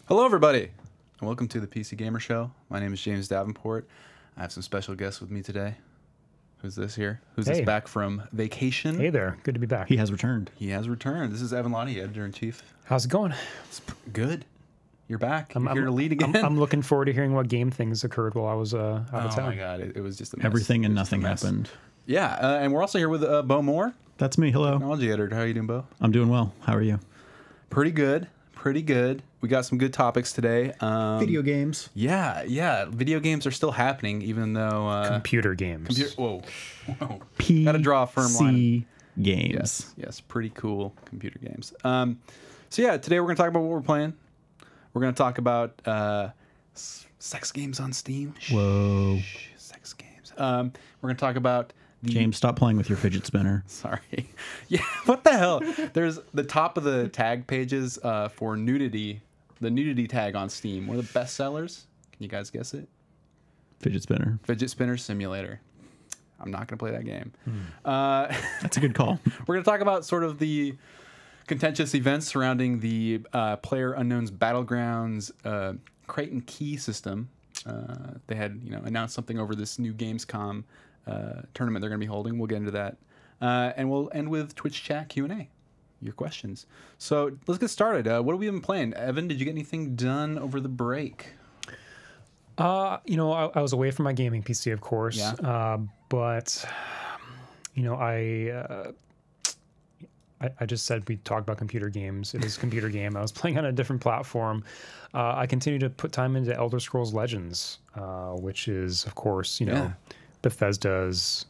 Hello, everybody, and welcome to the PC Gamer Show. My name is James Davenport. I have some special guests with me today. Who's this here? Who's this back from vacation? Hey there, good to be back. He has returned. He has returned. This is Evan Lottie, Editor-in-Chief. How's it going? It's good. You're back. You're here to lead again. I'm looking forward to hearing what game things occurred while I was out of town. Oh my god, it was just a mess. Everything and nothing happened. Yeah, and we're also here with Bo Moore, That's me. Hello. technology editor. How are you doing, Bo? I'm doing well. How are you? Pretty good. Pretty good. We got some good topics today. Video games. Yeah. Video games are still happening, even though Computer games. Whoa. Gotta draw a firm line. games. Yes, pretty cool computer games. So yeah, today we're gonna talk about what we're playing. We're gonna talk about sex games on Steam. Whoa. Sex games. We're gonna talk about James, stop playing with your fidget spinner. Sorry. Yeah, what the hell? There's the top of the tag pages for nudity. The nudity tag on Steam. One of the best sellers. Can you guys guess it? Fidget spinner. Fidget Spinner Simulator. I'm not gonna play that game. That's a good call. We're going to talk about sort of the contentious events surrounding the PlayerUnknown's Battlegrounds crate and key system. They had announced something over this new Gamescom tournament they're going to be holding. We'll get into that. And we'll end with Twitch chat Q&A, your questions. So let's get started. What have we been playing? Evan, did you get anything done over the break? I was away from my gaming PC, of course. Yeah. But I just said we talked about computer games. It is a computer game. I was playing on a different platform. I continue to put time into Elder Scrolls Legends, which is, of course, Bethesda's,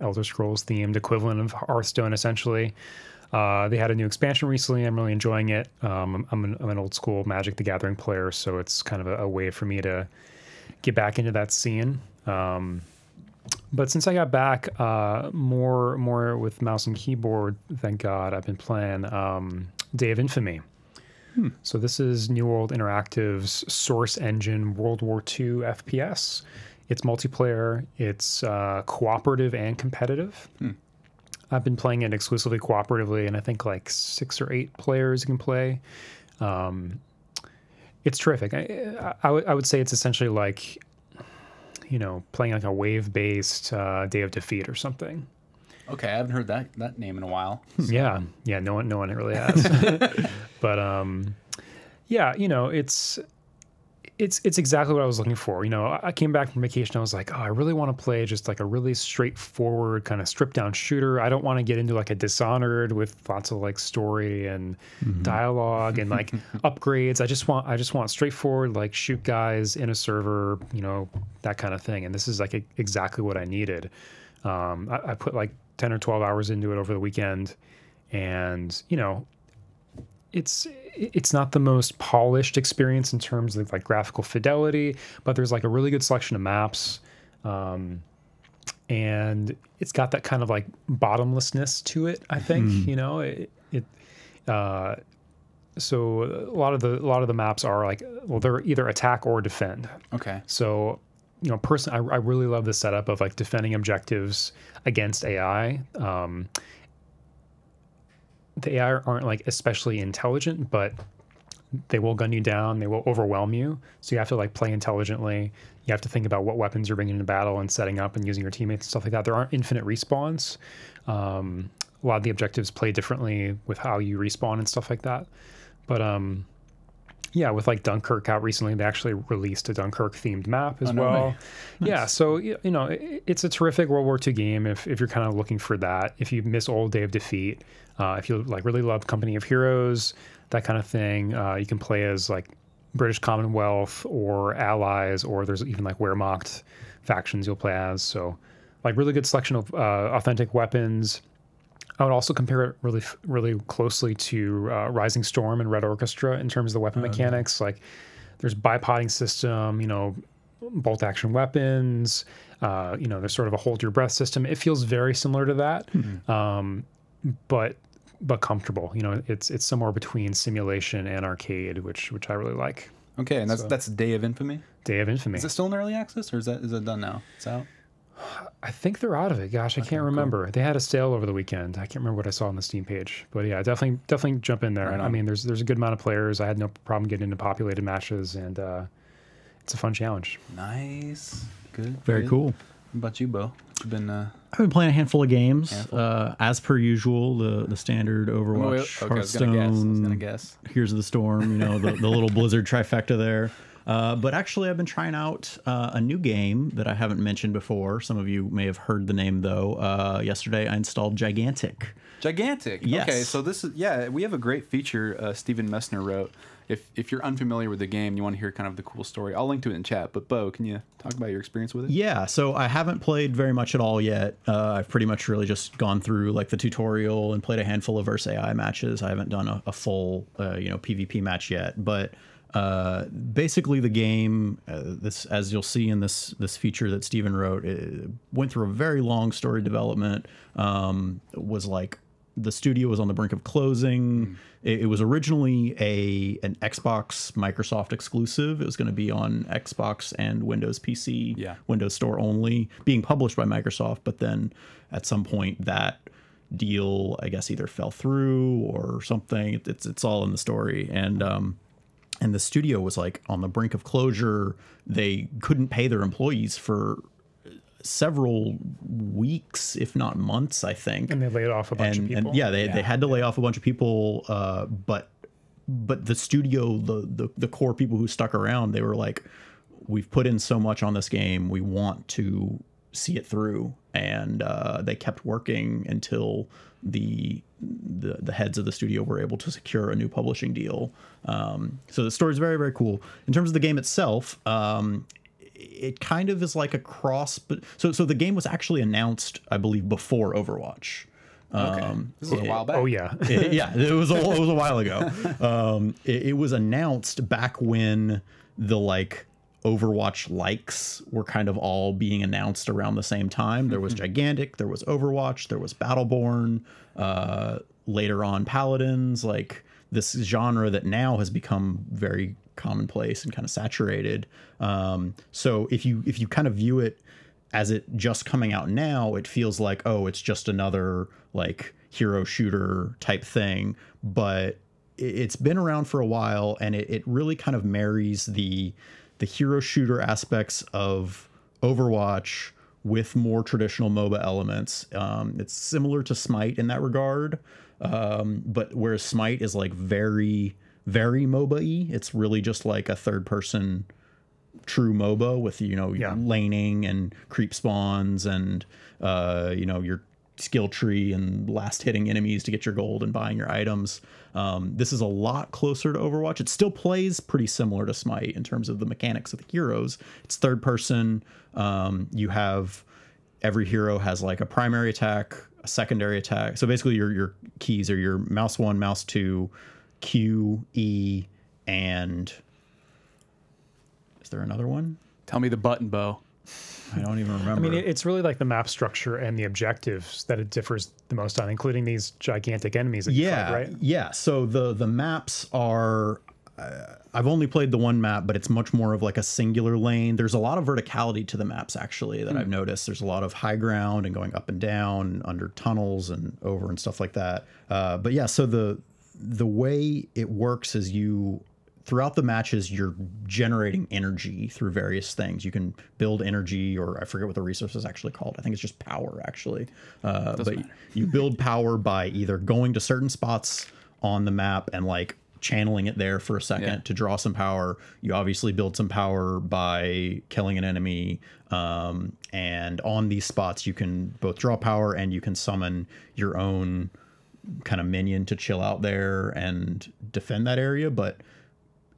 Elder Scrolls themed equivalent of Hearthstone, essentially. They had a new expansion recently. I'm really enjoying it. I'm an old school Magic the Gathering player, so it's kind of a way for me to get back into that scene. But since I got back, more with mouse and keyboard, thank God, I've been playing Day of Infamy. So this is New World Interactive's Source Engine World War II FPS. It's multiplayer. It's cooperative and competitive. I've been playing it exclusively cooperatively, and I think like 6 or 8 players can play. It's terrific. I would say it's essentially like, playing like a wave-based Day of Defeat or something. Okay, I haven't heard that name in a while. Yeah, no one really has. But it's exactly what I was looking for. I came back from vacation. I was like, I really want to play just like a really straightforward kind of stripped down shooter. I don't want to get into like a Dishonored with lots of like story and dialogue and like upgrades. I just want straightforward, like shoot guys in a server, that kind of thing. And this is like exactly what I needed. I put like 10 or 12 hours into it over the weekend, and it's not the most polished experience in terms of like graphical fidelity, but there's like a really good selection of maps, and it's got that kind of like bottomlessness to it. I think so a lot of the maps are like, well, they're either attack or defend. Okay. So personally, I really love the setup of like defending objectives against AI. The AI aren't like especially intelligent, but they will gun you down. They will overwhelm you. So you have to like play intelligently. You have to think about what weapons you're bringing into battle and setting up and using your teammates and stuff like that. There aren't infinite respawns. A lot of the objectives play differently with how you respawn and stuff like that. But with like Dunkirk out recently, they actually released a Dunkirk themed map as well. Nice. Yeah, so it's a terrific World War II game if you're kind of looking for that. If you miss old Day of Defeat, if you like really love Company of Heroes, that kind of thing, you can play as like British Commonwealth or Allies, or there's even like Wehrmacht factions you'll play as. So like really good selection of authentic weapons. I would also compare it really, really closely to Rising Storm and Red Orchestra in terms of the weapon mechanics. Like, there's bipoding system, bolt action weapons. There's sort of a hold your breath system. It feels very similar to that, but comfortable. It's somewhere between simulation and arcade, which I really like. Okay, and that's Day of Infamy. Day of Infamy. Is it still in early access, or is that done now? It's out. I think they're out of it. Gosh, I can't remember. They had a sale over the weekend. I can't remember what I saw on the Steam page. But yeah, definitely jump in there. Right I on. mean, there's a good amount of players. I had no problem getting into populated matches, and it's a fun challenge. Nice. Good. Very good. cool. What about you, Bo? You've been I've been playing a handful of games. Handful? As per usual, the standard Overwatch, okay, I was gonna guess. Here's the Storm, you know, the little Blizzard trifecta there. But actually, I've been trying out a new game that I haven't mentioned before. Some of you may have heard the name, though. Yesterday, I installed Gigantic. Gigantic. Yes. Okay, so this is we have a great feature Stephen Messner wrote. If you're unfamiliar with the game, you want to hear kind of the cool story, I'll link to it in chat. But Bo, can you talk about your experience with it? Yeah, so I haven't played very much at all yet. I've pretty much really just gone through like the tutorial and played a handful of versus AI matches. I haven't done a full PvP match yet, but basically the game, this, as you'll see in this feature that Steven wrote, it went through a very long story development. Was like the studio was on the brink of closing. It was originally an Xbox Microsoft exclusive. It was going to be on Xbox and Windows PC, Windows Store only, being published by Microsoft. But then at some point that deal, I guess, either fell through or something. It's all in the story. And the studio was like on the brink of closure. They couldn't pay their employees for several weeks, if not months, I think. And they laid off a bunch of people. And they had to lay off a bunch of people. But the studio, the core people who stuck around, they were like, we've put in so much on this game. We want to see it through. And they kept working until the heads of the studio were able to secure a new publishing deal. So the story is very, very cool. In terms of the game itself, it kind of is like a cross, but so the game was actually announced, I believe, before Overwatch. Okay. This was a while back. Oh yeah, it was a while ago. It was announced back when the like Overwatch likes were kind of all being announced around the same time. There was Gigantic, there was Overwatch, there was Battleborn, later on Paladins, like this genre that now has become very commonplace and kind of saturated. So if you kind of view it as it just coming out now, it feels like, oh, it's just another like hero shooter type thing. But it's been around for a while, and it really kind of marries the hero shooter aspects of Overwatch with more traditional MOBA elements. It's similar to Smite in that regard, but whereas Smite is like very, very MOBA-y, it's really just like a third-person true MOBA with, laning and creep spawns and, your skill tree and last hitting enemies to get your gold and buying your items. This is a lot closer to Overwatch. It still plays pretty similar to Smite in terms of the mechanics of the heroes. It's third person. You have every hero has like a primary attack, a secondary attack. So basically your keys are your mouse 1, mouse 2, Q, E, and is there another one? Tell me the button, Bo. I don't even remember. I mean, it's really like the map structure and the objectives that it differs the most on, including these gigantic enemies that you fight, right? Yeah. So the maps are, I've only played the one map, but it's much more of like a singular lane. There's a lot of verticality to the maps, actually, that I've noticed. There's a lot of high ground and going up and down and under tunnels and over and stuff like that. But yeah, so the way it works is throughout the matches, you're generating energy through various things. You can build energy, or I forget what the resource is actually called. I think it's just power, actually. But you build power by either going to certain spots on the map and like channeling it there for a second to draw some power. You obviously build some power by killing an enemy. And on these spots, you can both draw power and you can summon your own kind of minion to chill out there and defend that area. But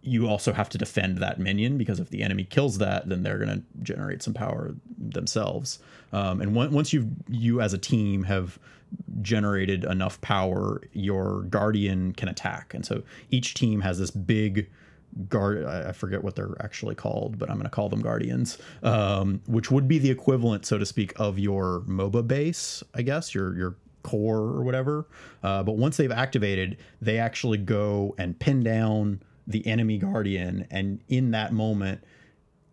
you also have to defend that minion, because if the enemy kills that, then they're going to generate some power themselves. And once you as a team have generated enough power, your guardian can attack. And so each team has this big guard. I forget what they're actually called, but I'm going to call them guardians, which would be the equivalent, so to speak, of your MOBA base, I guess, your core or whatever. But once they've activated, they actually go and pin down the enemy guardian, and in that moment,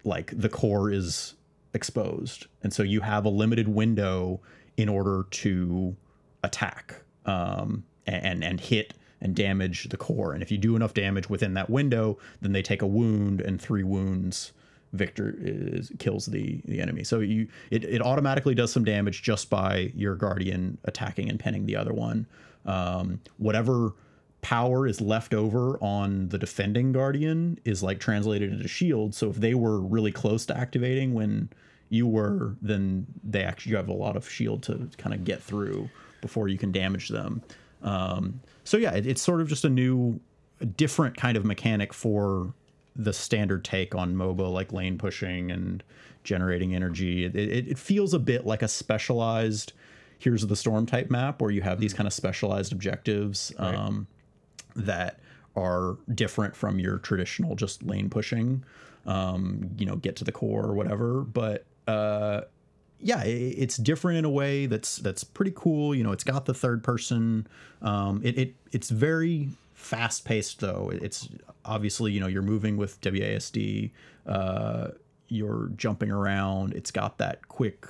like, the core is exposed, and so you have a limited window in order to attack and hit and damage the core. And if you do enough damage within that window, then they take a wound, and 3 wounds kills the enemy. So it automatically does some damage just by your guardian attacking and pinning the other one. Whatever power is left over on the defending guardian is like translated into shield. So if they were really close to activating when you were, then you have a lot of shield to kind of get through before you can damage them. So yeah, it's sort of just a different kind of mechanic for the standard take on MOBA, like lane pushing and generating energy. It feels a bit like a specialized Here's the Storm type map, where you have these kind of specialized objectives that are different from your traditional just lane pushing, get to the core or whatever. But yeah, it's different in a way that's pretty cool. It's got the third person. It's very fast paced though. It's obviously, you're moving with WASD, you're jumping around. It's got that quick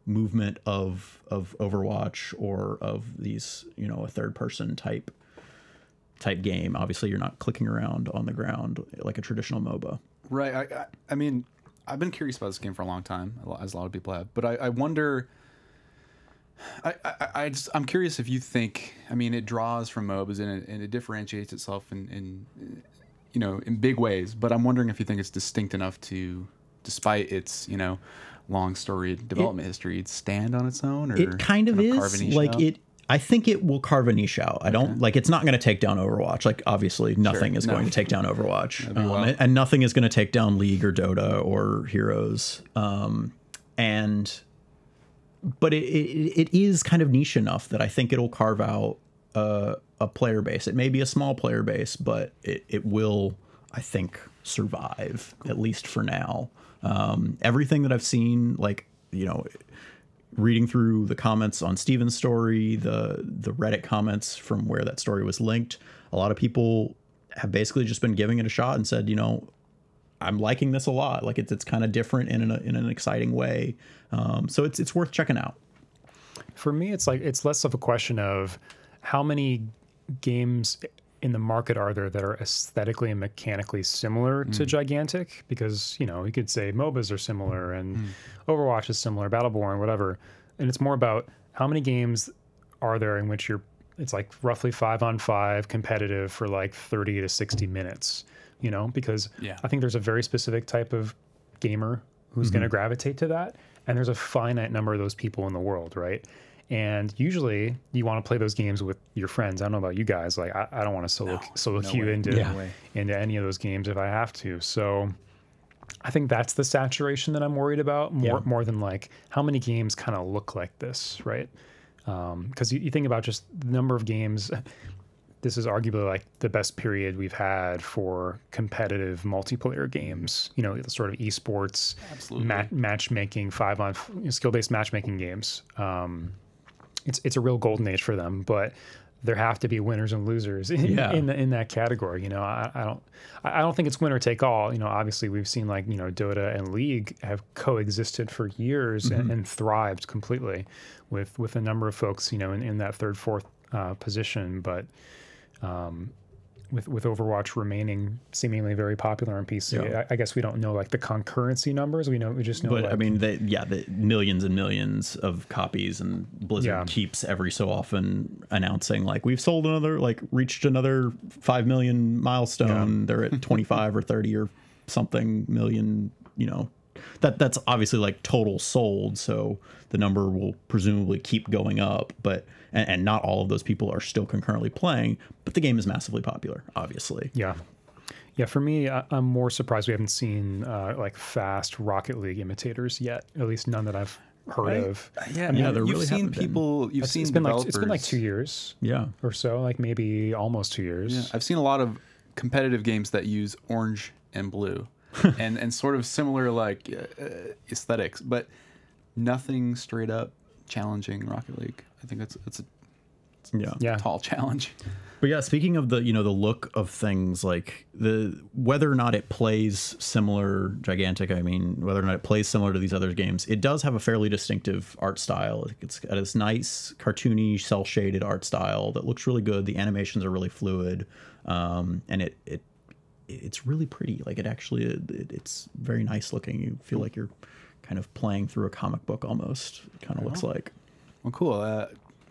movement of Overwatch or of these, a third person type game. Obviously you're not clicking around on the ground like a traditional MOBA. Right. I mean, I've been curious about this game for a long time, as a lot of people have, but I wonder, I'm curious if you think, it draws from MOBAs and it differentiates itself in big ways, but I'm wondering if you think it's distinct enough to, despite its, long story development history, stand on its own, or it kind of is like out? I think it will carve a niche out. I don't it's not going to take down Overwatch. Like obviously nothing is going to take down Overwatch, and nothing is going to take down League or Dota or Heroes. But it is kind of niche enough that I think it'll carve out a player base. It may be a small player base, but it will, I think, survive, at least for now. Everything that I've seen, reading through the comments on Steven's story, the Reddit comments from where that story was linked, a lot of people have basically just been giving it a shot and said, I'm liking this a lot. Like it's kind of different in an exciting way. So it's worth checking out. For me, it's less of a question of how many games in the market are there that are aesthetically and mechanically similar to Gigantic, because you could say MOBAs are similar and Overwatch is similar, Battleborn, whatever, and it's more about how many games are there in which it's like roughly 5-on-5 competitive for like 30 to 60 minutes, because I think there's a very specific type of gamer who's going to gravitate to that, and there's a finite number of those people in the world, right? And usually you want to play those games with your friends. I don't know about you guys. Like I don't want to solo queue into any of those games if I have to. So I think that's the saturation that I'm worried about more than like how many games kind of look like this, right? Because you think about just the number of games. This is arguably like the best period we've had for competitive multiplayer games. The sort of esports, matchmaking, skill-based matchmaking games. It's a real golden age for them, but there have to be winners and losers in that category. I don't think it's winner take all. Obviously we've seen Dota and League have coexisted for years and thrived completely with a number of folks in that third, fourth position, but with Overwatch remaining seemingly very popular on PC, I guess we don't know the concurrency numbers. We just know. But the millions and millions of copies, and Blizzard keeps every so often announcing we've sold another, reached another 5 million milestone. They're at 25 or 30 or something million. That's obviously total sold, so the number will presumably keep going up, but. And not all of those people are still concurrently playing, but the game is massively popular, obviously. Yeah. For me, I'm more surprised we haven't seen fast Rocket League imitators yet. At least none that I've heard of. You've seen people. You've seen developers. It's been 2 years. Or so, maybe almost 2 years. Yeah. I've seen a lot of competitive games that use orange and blue, and sort of similar aesthetics, but nothing straight up challenging Rocket League. I think it's Yeah. tall challenge. But yeah, speaking of the the look of things, like whether or not it plays similar, Gigantic, I mean, whether or not it plays similar to these other games, it does have a fairly distinctive art style. It's got this nice cartoony, cell shaded art style that looks really good. The animations are really fluid, and it's really pretty. Like it's very nice looking. You feel like you're kind of playing through a comic book almost. It kind of looks like. Well, cool.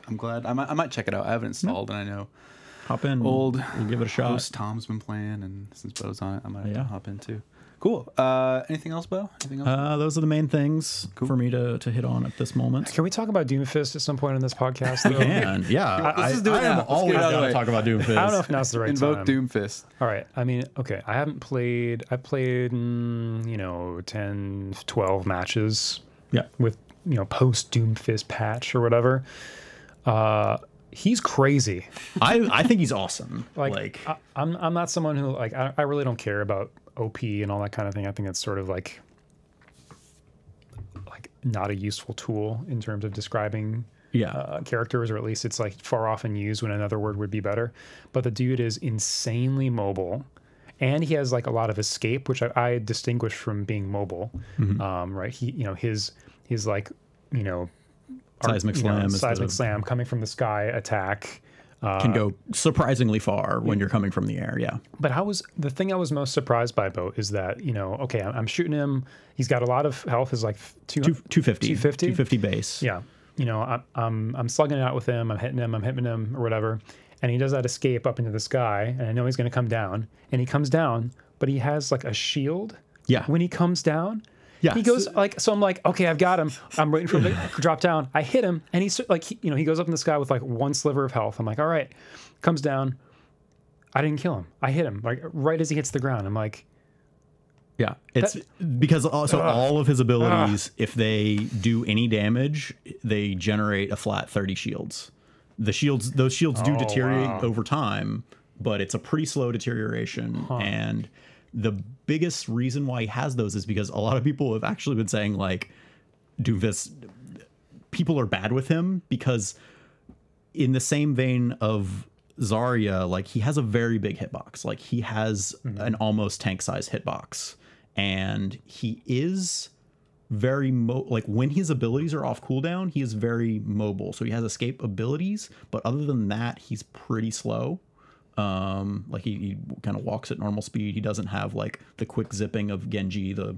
I'm glad. I might check it out. I haven't installed, and I know. Hop in. We'll give it a shot. Host Tom's been playing, and since Bo's on it, I might have to hop in too. Cool. Anything else, Bo? Anything else? Those are the main things for me to hit on at this moment. Can we talk about Doomfist at some point in this podcast? We can. Yeah. Let's just do it now. am always down to talk about Doomfist. I don't know if now's the right Invoke time. Doomfist. All right. I mean, okay. I've played 10, 12 matches. Yeah. With, post Doomfist patch or whatever. He's crazy. I think he's awesome. I'm not someone who I really don't care about OP and all that kind of thing. I think it's sort of like not a useful tool in terms of describing characters, or at least it's like far often used when another word would be better. But the dude is insanely mobile, and he has like a lot of escape, which I distinguish from being mobile. Right? He his like seismic slam, seismic slam coming from the sky attack can go surprisingly far when you're coming from the air. Yeah. But the thing I was most surprised by, Bo, is that okay, I'm shooting him. He's got a lot of health. Is like 250 base. Yeah. I'm slugging it out with him. I'm hitting him or whatever. And he does that escape up into the sky, and I know he's going to come down. And he comes down, but he has like a shield. Yeah. When he comes down. Yeah. He goes so I'm like, okay, I've got him. I'm waiting for him to drop down. I hit him, and he's like, he goes up in the sky with like one sliver of health. I'm like, all right, comes down. I didn't kill him. I hit him like right as he hits the ground. I'm like, yeah, it's because also all of his abilities, if they do any damage, they generate a flat 30 shields. Those shields do deteriorate over time, but it's a pretty slow deterioration. And the biggest reason why he has those is because a lot of people have actually been saying like Doomfist, people are bad with him because in the same vein of Zarya, like he has a very big hitbox. Like he has an almost tank size hitbox, and he is very like when his abilities are off cooldown, he is very mobile. So he has escape abilities, but other than that, he's pretty slow. Like he kind of walks at normal speed. He doesn't have like the quick zipping of Genji, the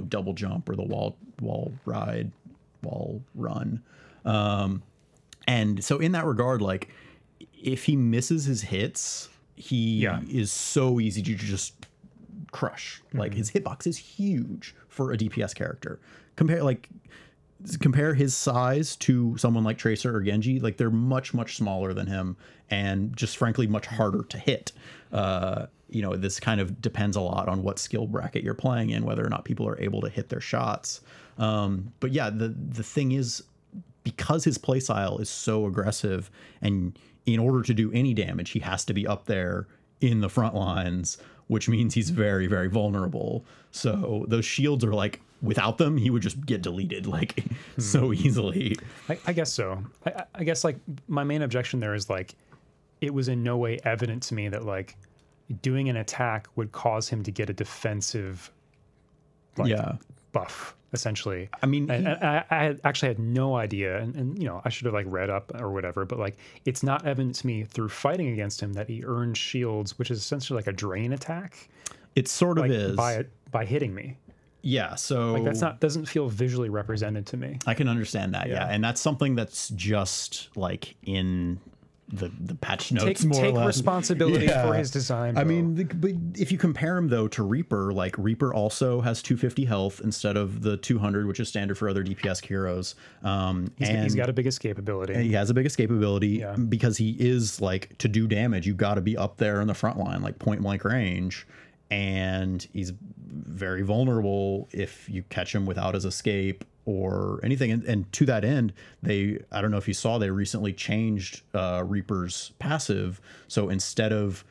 double jump or the wall run. And so in that regard, like if he misses his hits, he is so easy to just crush. Like his hitbox is huge for a DPS character. Compare his size to someone like Tracer or Genji. Like they're much smaller than him, and just frankly much harder to hit. This kind of depends a lot on what skill bracket you're playing in, whether or not people are able to hit their shots. But yeah, the thing is, because his playstyle is so aggressive, and in order to do any damage, he has to be up there in the front lines, which means he's very, very vulnerable. So those shields are like, without them, he would just get deleted like so easily. I guess so. I guess like my main objection there is like, it was in no way evident to me that like doing an attack would cause him to get a defensive buff, essentially. I mean, I actually had no idea, and I should have like read up or whatever, but like it's not evident to me through fighting against him that he earned shields, which is essentially like a drain attack. It sort of like, is by hitting me. Yeah, so like doesn't feel visually represented to me. I can understand that, yeah. And that's something that's just like in the patch notes. Take responsibility for his design, bro. I mean, but if you compare him though to Reaper, like Reaper also has 250 health instead of the 200, which is standard for other DPS heroes. He's got a big escape ability. He has a big escape ability because he is like, to do damage, you got to be up there in the front line, like point blank range. And he's very vulnerable if you catch him without his escape or anything. And to that end, I don't know if you saw, they recently changed Reaper's passive. So instead of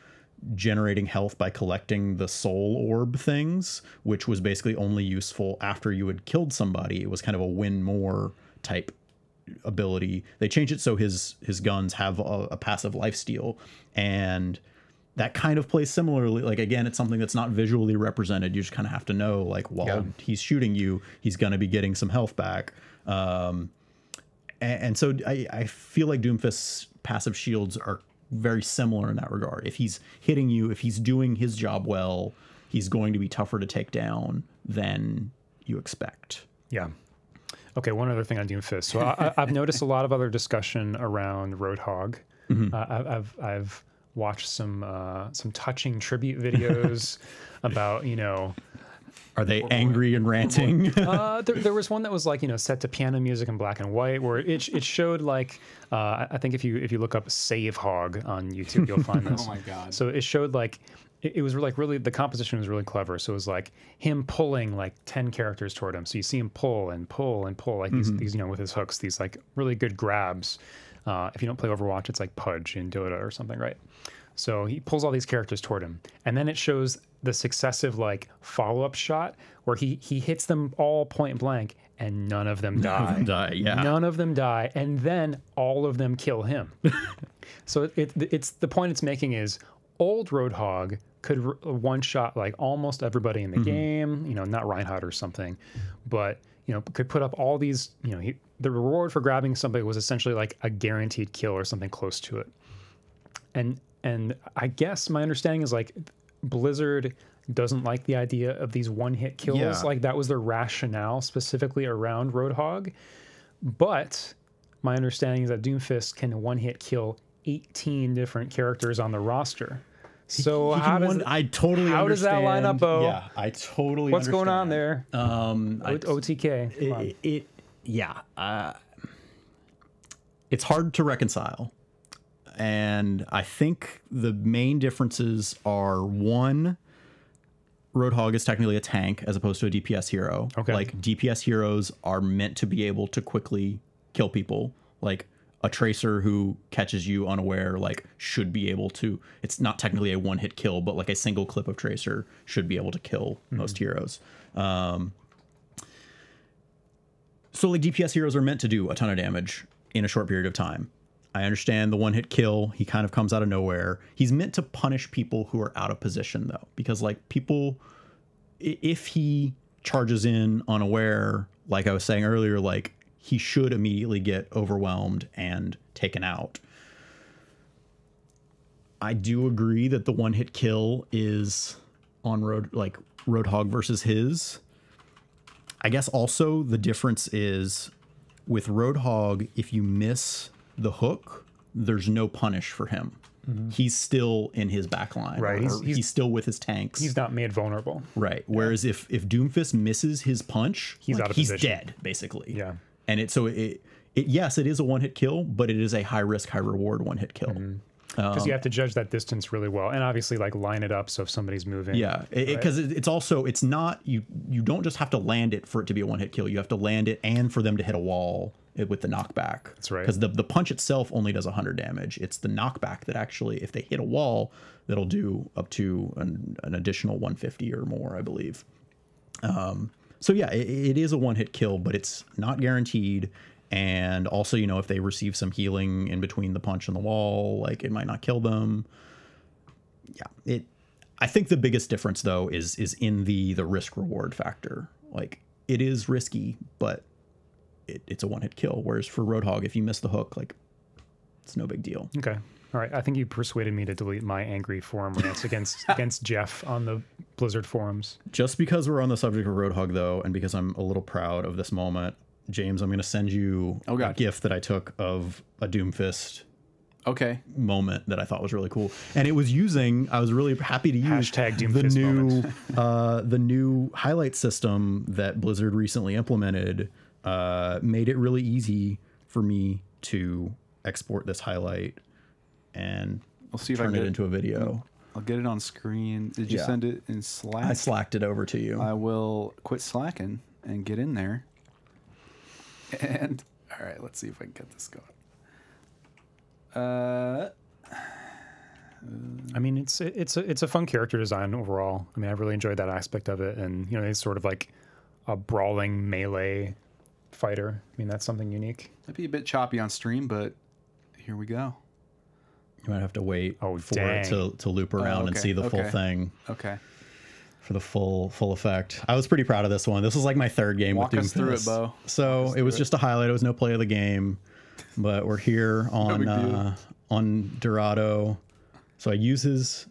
generating health by collecting the soul orb things, which was basically only useful after you had killed somebody, it was kind of a win more type ability. They change it so his guns have a passive lifesteal, and that kind of plays similarly. Like, again, it's something that's not visually represented. You just kind of have to know, like, while he's shooting you, he's going to be getting some health back. And so I feel like Doomfist's passive shields are very similar in that regard. If he's hitting you, if he's doing his job well, he's going to be tougher to take down than you expect. Yeah. Okay, one other thing on Doomfist. So I've noticed a lot of other discussion around Roadhog. I've watched some touching tribute videos about, Are they angry and ranting? There was one that was like, set to piano music in black and white, where it showed like, I think if you look up Save Hog on YouTube, you'll find this. Oh my God. So it showed like, it was like really, the composition was really clever. So it was like him pulling like 10 characters toward him. So you see him pull and pull and pull, like these with his hooks, these like really good grabs. If you don't play Overwatch, it's like Pudge in Dota or something, right? So he pulls all these characters toward him, and then it shows the successive like follow-up shot where he hits them all point blank, and none of them die. None of them die, and then all of them kill him. So it's the point it's making is old Roadhog could one-shot like almost everybody in the game. Not Reinhardt or something, but could put up all these. The reward for grabbing somebody was essentially like a guaranteed kill or something close to it, and I guess my understanding is like Blizzard doesn't like the idea of these one-hit kills. Yeah. Like that was their rationale specifically around Roadhog. But my understanding is that Doomfist can one-hit kill 18 different characters on the roster. So how does that line up, Bo? Yeah, I totally What's understand. going on there? OTK. Come on. It's hard to reconcile. And I think the main differences are, one, Roadhog is technically a tank as opposed to a DPS hero. Okay. Like, DPS heroes are meant to be able to quickly kill people. Like, a Tracer who catches you unaware, like, should be able to... It's not technically a one-hit kill, but, like, a single clip of Tracer should be able to kill most heroes. So, like, DPS heroes are meant to do a ton of damage in a short period of time. I understand the one-hit kill. He kind of comes out of nowhere. He's meant to punish people who are out of position, though, because like people, if he charges in unaware, like I was saying earlier, like he should immediately get overwhelmed and taken out. I do agree that the one-hit kill is on Roadhog versus his. I guess also the difference is with Roadhog, if you miss the hook, there's no punish for him. He's still in his backline. Right. He's still with his tanks. He's not made vulnerable. Right. Whereas if Doomfist misses his punch, he's out of position. He's dead, basically. Yeah. And yes, it is a one-hit kill, but it is a high risk, high reward one-hit kill. Because you have to judge that distance really well, and obviously like line it up so if somebody's moving. Yeah, because it's not you don't just have to land it for it to be a one-hit kill. You have to land it and for them to hit a wall with the knockback. That's right. Because the punch itself only does 100 damage. It's the knockback that actually, if they hit a wall, that'll do up to an additional 150 or more, I believe. So yeah, it is a one-hit kill, but it's not guaranteed. And also, if they receive some healing in between the punch and the wall, like it might not kill them. Yeah, I think the biggest difference though is in the risk reward factor. Like it is risky, but it's a one-hit kill. Whereas for Roadhog, if you miss the hook, like it's no big deal. Okay. All right. I think you persuaded me to delete my angry forum rants against Jeff on the Blizzard forums. Just because we're on the subject of Roadhog though, and because I'm a little proud of this moment, James, I'm going to send you a GIF that I took of a Doomfist moment that I thought was really cool. And it was I was really happy to use the new highlight system that Blizzard recently implemented. Made it really easy for me to export this highlight and turn it into a video. I'll get it on screen. Did you send it in Slack? I slacked it over to you. I will quit slacking and get in there. And all right, let's see if I can get this going. I mean, it's a fun character design overall. I mean, I really enjoyed that aspect of it, and it's sort of like a brawling melee fighter. I mean, that's something unique. Might be a bit choppy on stream, but here we go. You might have to wait Oh, for dang. it to loop around and okay, see the full okay. thing Okay. for the full effect. I was pretty proud of this one. This was like my third game Walk with us through it, Doomfist. Bo. So it was just a highlight. It was no play of the game, but we're here big deal. on Dorado. So I use his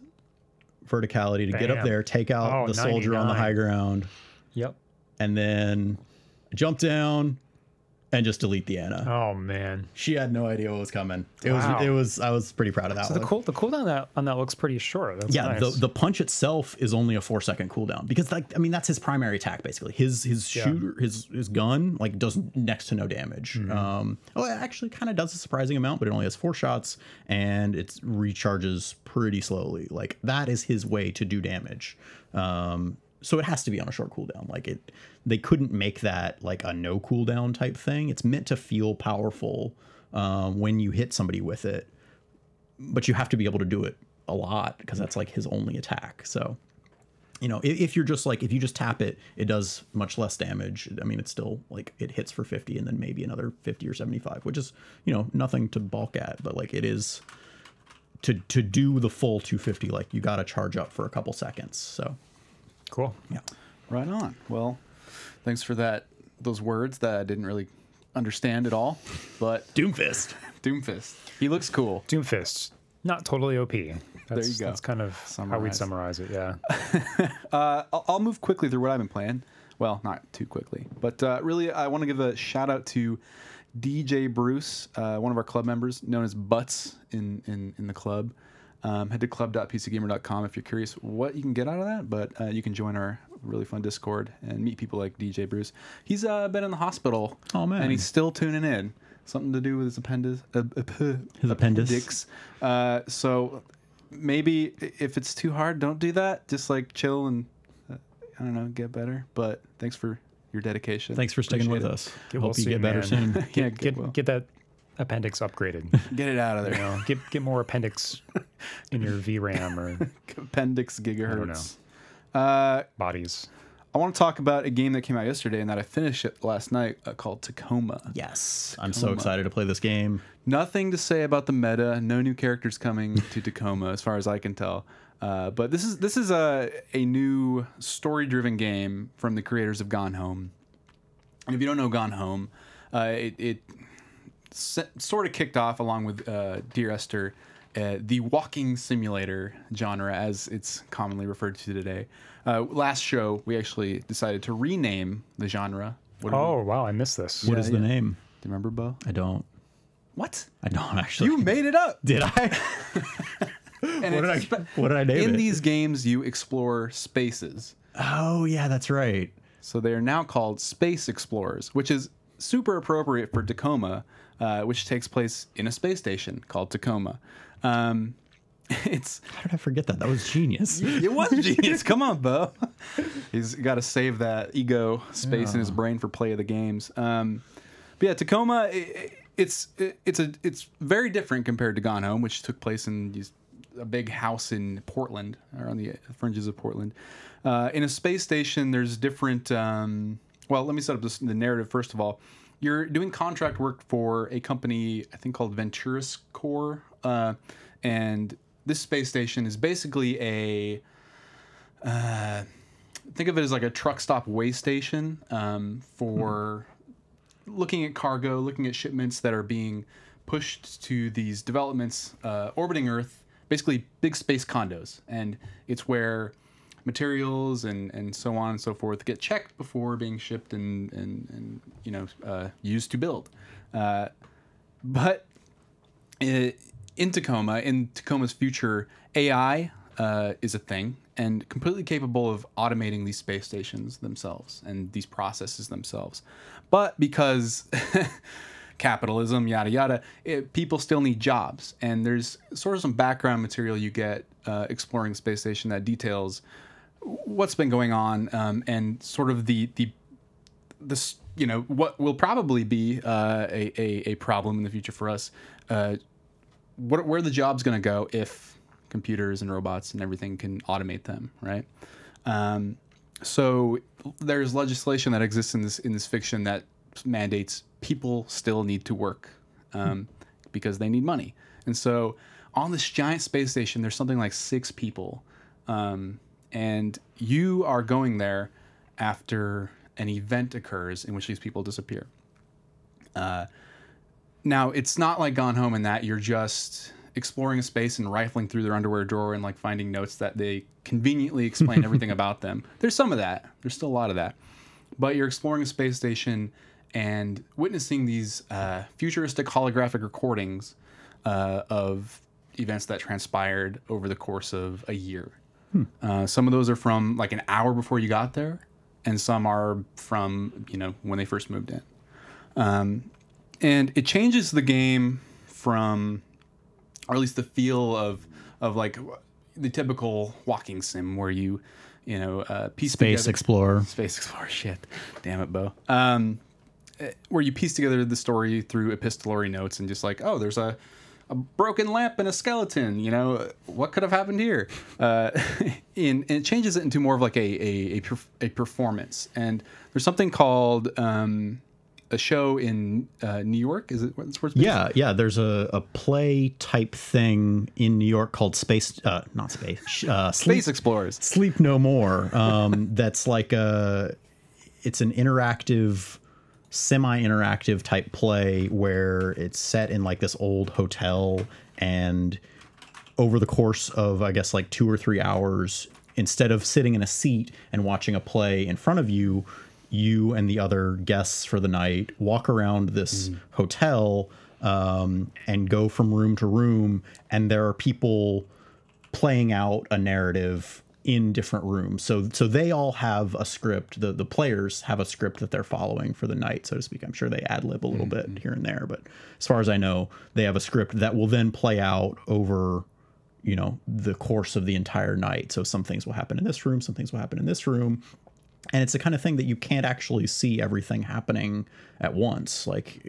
verticality to get up Bam. there, take out Oh, the soldier on the 99. high ground, Yep. and then jump down and just delete the Anna. Oh man. She had no idea what was coming. Wow. It was I was pretty proud of that So one. the cooldown on that looks pretty short. That's Yeah, nice. the punch itself is only a 4-second cooldown because, like, I mean, that's his primary attack basically. His shooter, his gun, like, does next to no damage. Oh, it actually kind of does a surprising amount, but it only has 4 shots and it recharges pretty slowly. Like, that is his way to do damage. So it has to be on a short cooldown. Like, they couldn't make that like a no cooldown type thing. It's meant to feel powerful when you hit somebody with it, but you have to be able to do it a lot because that's like his only attack. So, you know, if you just tap it, it does much less damage. I mean, it's still like it hits for 50 and then maybe another 50 or 75, which is, you know, nothing to balk at, but like it is to do the full 250, like you got to charge up for a couple seconds. So, Cool. yeah. Right on. Well, thanks for those words that I didn't really understand at all. But Doomfist. Doomfist. He looks cool. Doomfist, not totally OP. That's, you go. That's kind of how we'd summarize it. Yeah. I'll move quickly through what I've been playing. Well, not too quickly, but really, I want to give a shout out to DJ Bruce, one of our club members, known as Butts in the club. Head to club.pcgamer.com if you're curious what you can get out of that, but you can join our really fun Discord and meet people like DJ Bruce. He's been in the hospital, and he's still tuning in. Something to do with his appendix. So maybe if it's too hard, don't do that. Just like chill and I don't know, get better. But thanks for your dedication. Thanks for sticking with Appreciate us. Hope you get better soon. Yeah, Get that appendix upgraded. get it out of there. You know, get more appendix in your VRAM or Appendix gigahertz. bodies. I want to talk about a game that came out yesterday and that I finished it last night called Tacoma. Yes. I'm so excited to play this game. Nothing to say about the meta. No new characters coming to Tacoma, as far as I can tell. But this is a new story-driven game from the creators of Gone Home. And if you don't know Gone Home, it sort of kicked off along with Dear Esther, the walking simulator genre, as it's commonly referred to today. Last show, we actually decided to rename the genre. Oh, wow, I missed this. What is the name? Do you remember, Bo? I don't. What? I don't actually. You made it up. Did I? And What did I name in it? these games, you explore spaces. Oh, yeah, that's right. So they are now called Space Explorers, which is super appropriate for Tacoma, which takes place in a space station called Tacoma. It's How did I forget that? That was genius. it was genius. Come on, Bo. He's got to save that ego space in his brain for play of the games. But yeah, Tacoma, it's very different compared to Gone Home, which took place in a big house in Portland, or on the fringes of Portland. In a space station, there's different. Well, let me set up the narrative first of all. You're doing contract work for a company, I think called Venturis Corps, and this space station is basically a. Think of it as like a truck stop way station for looking at cargo, looking at shipments that are being pushed to these developments orbiting Earth, basically big space condos. And it's where materials and so on and so forth get checked before being shipped and used to build. But in Tacoma's future, AI is a thing and completely capable of automating these space stations themselves and these processes themselves. But because capitalism, yada, yada, people still need jobs. And there's sort of some background material you get exploring the space station that details what's been going on and sort of this what will probably be a problem in the future for us. Where the job's going to go if computers and robots and everything can automate them, right? So there's legislation that exists in this fiction that mandates people still need to work because they need money. And so on this giant space station, there's something like 6 people. And you are going there after an event occurs in which these people disappear. Now, it's not like Gone Home in that you're just exploring a space and rifling through their underwear drawer and like finding notes that they conveniently explain everything about them. There's some of that. There's still a lot of that. But you're exploring a space station and witnessing these futuristic holographic recordings of events that transpired over the course of a year. Some of those are from like an hour before you got there, and some are from, you know, when they first moved in. And it changes the game from, or at least the feel of like the typical walking sim where you piece Space together, Explorer. Space Explorer, shit. Damn it, Bo. Where you piece together the story through epistolary notes and just like, oh, there's a broken lamp and a skeleton, you know, what could have happened here? And it changes it into more of like a performance. And there's something called a show in New York. Is it where it's based? Yeah. There's a play type thing in New York called Space Explorers. Sleep No More. That's like it's an interactive, semi-interactive type play where it's set in like this old hotel, and over the course of, I guess, like 2 or 3 hours, instead of sitting in a seat and watching a play in front of you, you and the other guests for the night walk around this hotel and go from room to room, and there are people playing out a narrative in different rooms. So they all have a script. The players have a script that they're following for the night, so to speak. I'm sure they ad-lib a little bit here and there, but as far as I know, they have a script that will then play out over, you know, the course of the entire night. So some things will happen in this room, some things will happen in this room. And it's the kind of thing that you can't actually see everything happening at once. Like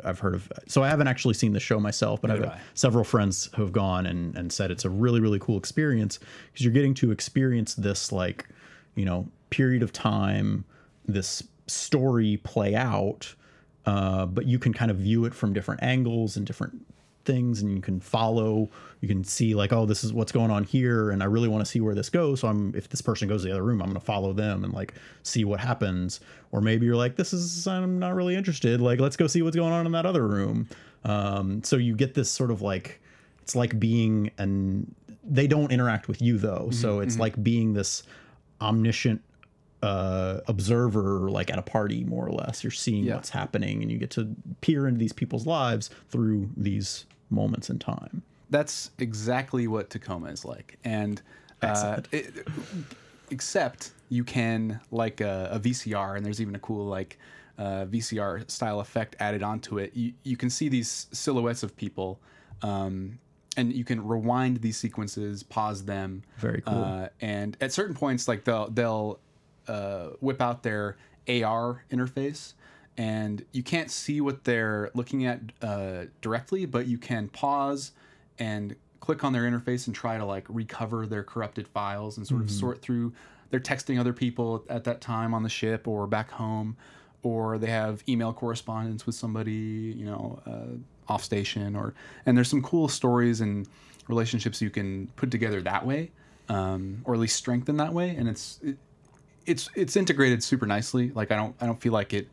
I've heard of, so I haven't actually seen the show myself, but I've several friends who have gone and said it's a really, really cool experience because you're getting to experience this, like, you know, period of time, this story play out, but you can kind of view it from different angles and different things, and you can see like, oh, this is what's going on here, and I really want to see where this goes, so if this person goes to the other room, I'm going to follow them and like see what happens. Or maybe you're like, I'm not really interested, like let's go see what's going on in that other room. So you get this sort of like, it's like being they don't interact with you though, so it's like being this omniscient observer, like at a party, more or less. You're seeing what's happening, and you get to peer into these people's lives through these moments in time. That's exactly what Tacoma is like. And except you can, like a VCR, and there's even a cool like VCR style effect added onto it. You can see these silhouettes of people, and you can rewind these sequences, pause them. Very cool. And at certain points, like they'll whip out their AR interface, and you can't see what they're looking at directly, but you can pause and click on their interface and try to like recover their corrupted files and sort of sort through. They're texting other people at that time on the ship or back home, or they have email correspondence with somebody, you know, off station, and there's some cool stories and relationships you can put together that way, or at least strengthen that way. And it's integrated super nicely. Like I don't feel like it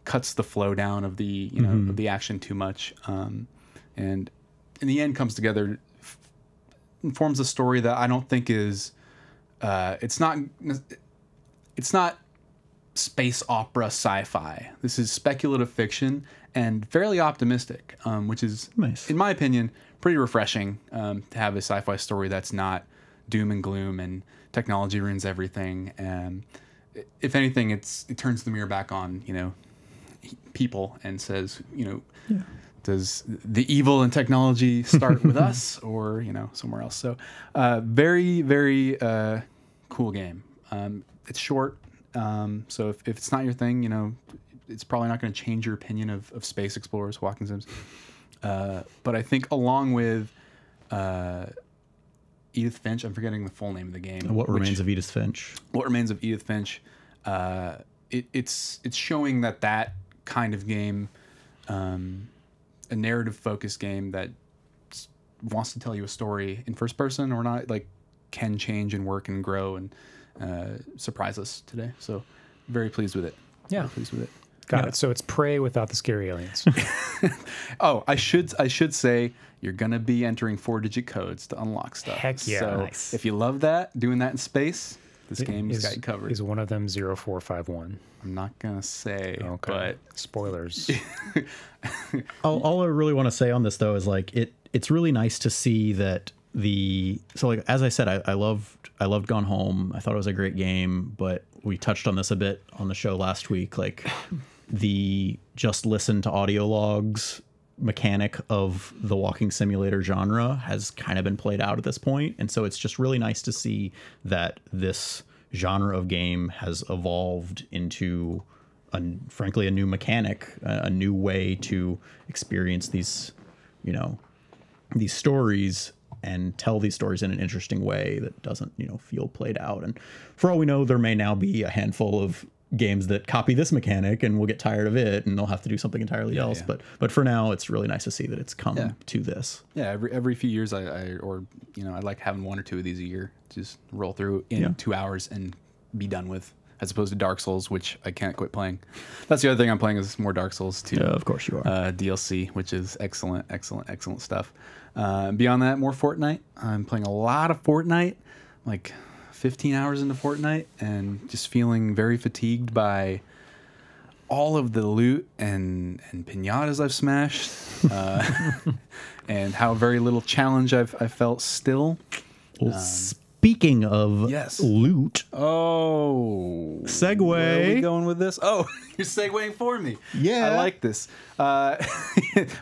cuts the flow down of the of the action too much, and in the end comes together and forms a story that I don't think is it's not space opera sci-fi. This is speculative fiction and fairly optimistic, which is nice, in my opinion, pretty refreshing, to have a sci-fi story that's not doom and gloom and technology ruins everything. And if anything, it turns the mirror back on, you know, people and says, you know, does the evil and technology start with us or, you know, somewhere else? So very, very cool game. It's short. So if it's not your thing, you know, it's probably not going to change your opinion of space explorers, walking sims. But I think along with Edith Finch, I'm forgetting the full name of the game. What Remains of Edith Finch. What Remains of Edith Finch. It's showing that kind of game, a narrative-focused game that wants to tell you a story in first person or not, like can change and work and grow and surprise us today. So very pleased with it. Yeah. Very pleased with it. Got it. So it's Prey without the scary aliens. Oh, I should say you're gonna be entering 4-digit codes to unlock stuff. Heck yeah. So Nice. if you love that, doing that in space, this game's got you covered. Is one of them 0451? I'm not gonna say, Okay. but Spoilers. All I really want to say on this though is like it's really nice to see that like as I said, I loved Gone Home. I thought it was a great game, but we touched on this a bit on the show last week. Like the just listen to audio logs mechanic of the walking simulator genre has kind of been played out at this point, and so it's just really nice to see that this genre of game has evolved into frankly a new mechanic, a new way to experience these stories and tell these stories in an interesting way that doesn't feel played out. And for all we know, there may now be a handful of games that copy this mechanic and we'll get tired of it and they'll have to do something entirely else. Yeah. But for now, it's really nice to see that it's come to this. Yeah, every few years I like having one or two of these a year. Just roll through in 2 hours and be done with, as opposed to Dark Souls, which I can't quit playing. That's the other thing I'm playing is more Dark Souls 2. Yeah, of course you are. DLC, which is excellent stuff. Beyond that, more Fortnite. I'm playing a lot of Fortnite, like 15 hours into Fortnite, and just feeling very fatigued by all of the loot and pinatas I've smashed, and how very little challenge I felt still. Well, speaking of loot, segue. Where are we going with this? Oh, you're segueing for me. Yeah, I like this.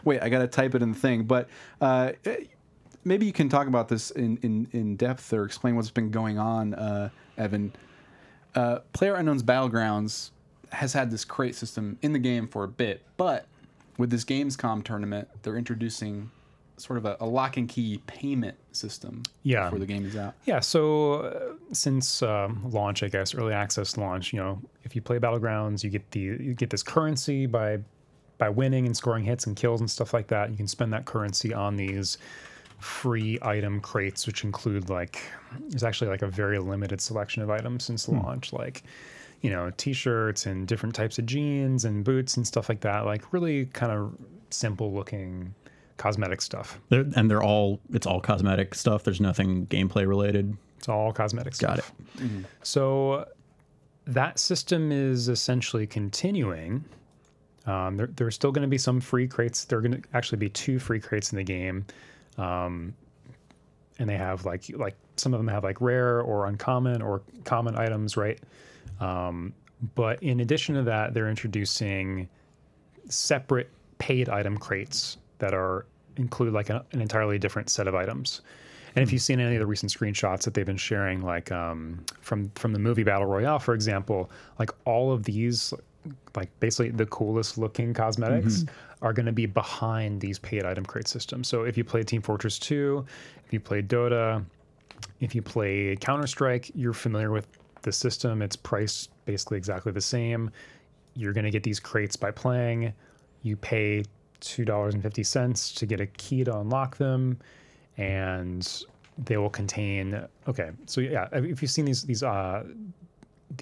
Wait, I gotta type it in the thing, but maybe you can talk about this in depth or explain what's been going on, Evan. PlayerUnknown's Battlegrounds has had this crate system in the game for a bit, but with this Gamescom tournament, they're introducing sort of a lock and key payment system before the game is out. Yeah, so since launch, I guess, early access launch, if you play Battlegrounds, you get this currency by winning and scoring hits and kills and stuff like that. You can spend that currency on these free item crates, which include there's actually a very limited selection of items since launch, t-shirts and different types of jeans and boots and stuff like that, really kind of simple looking cosmetic stuff. It's all cosmetic stuff. There's nothing gameplay related. It's all cosmetic stuff. Got it. Mm-hmm. So that system is essentially continuing. There's still going to be some free crates. There are going to actually be 2 free crates in the game. And they have like some of them have rare or uncommon or common items, right? But in addition to that, they're introducing separate paid item crates that include an entirely different set of items. And if you've seen any of the recent screenshots that they've been sharing, from the movie Battle Royale, for example, all of these, basically the coolest looking cosmetics are going to be behind these paid item crate systems. So if you played Team Fortress 2, if you played Dota, if you played Counter-Strike, you're familiar with the system. It's priced basically exactly the same. You're going to get these crates by playing. You pay $2.50 to get a key to unlock them, and they will contain. Okay, so yeah, if you've seen these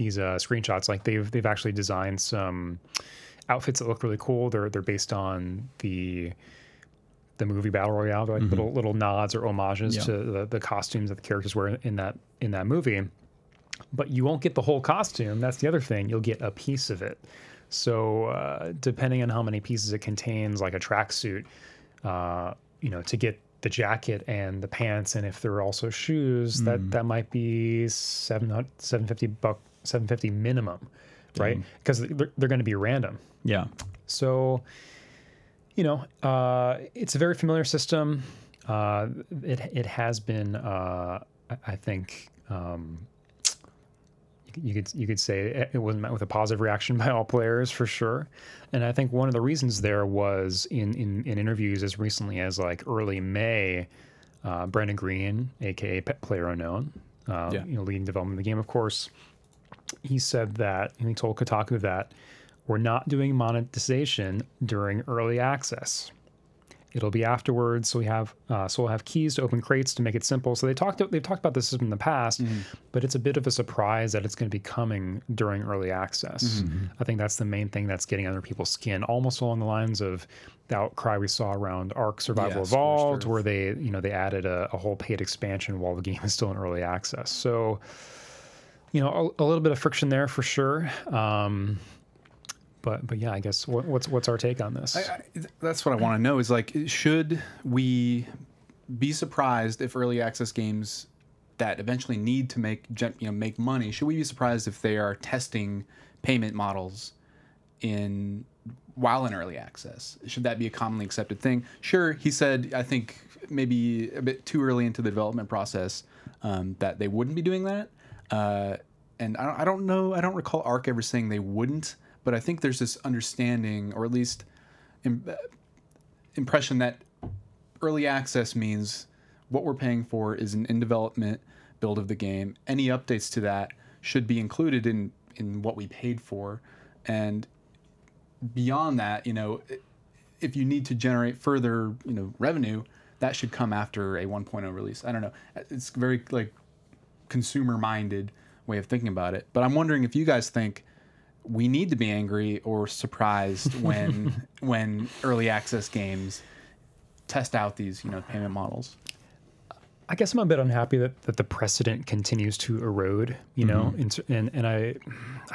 screenshots, they've actually designed some outfits that look really cool. They're based on the movie Battle Royale. They're little nods or homages to the costumes that the characters wear in that movie. But you won't get the whole costume. That's the other thing. You'll get a piece of it. So depending on how many pieces it contains, like a tracksuit, to get the jacket and the pants, and if there are also shoes, that might be $750 minimum, right? Because they're going to be random. Yeah. So, it's a very familiar system. It has been, I think. You could say it wasn't met with a positive reaction by all players for sure, and I think one of the reasons there was in interviews as recently as early May, Brendan Green, aka PlayerUnknown, leading development of the game, of course, he said that, and he told Kotaku that we're not doing monetization during early access. It'll be afterwards. So we'll have keys to open crates to make it simple. So they've talked about this in the past, but it's a bit of a surprise that it's going to be coming during early access. I think that's the main thing that's getting under people's skin, almost along the lines of the outcry we saw around Ark Survival Evolved, where they added a whole paid expansion while the game is still in early access. So, a little bit of friction there for sure. But yeah, I guess what's our take on this? That's what I want to know is like, should we be surprised if early access games that eventually need to make money, should we be surprised if they are testing payment models while in early access? Should that be a commonly accepted thing? Sure, he said, I think maybe a bit too early into the development process that they wouldn't be doing that. And I don't know, I don't recall Ark ever saying they wouldn't. But I think there's this understanding, or at least impression, that early access means what we're paying for is an in-development build of the game. Any updates to that should be included in what we paid for. And beyond that, if you need to generate further, revenue, that should come after a 1.0 release. I don't know. It's very consumer-minded way of thinking about it. But I'm wondering if you guys think we need to be angry or surprised when early access games test out these payment models. I guess I'm a bit unhappy that the precedent continues to erode, and I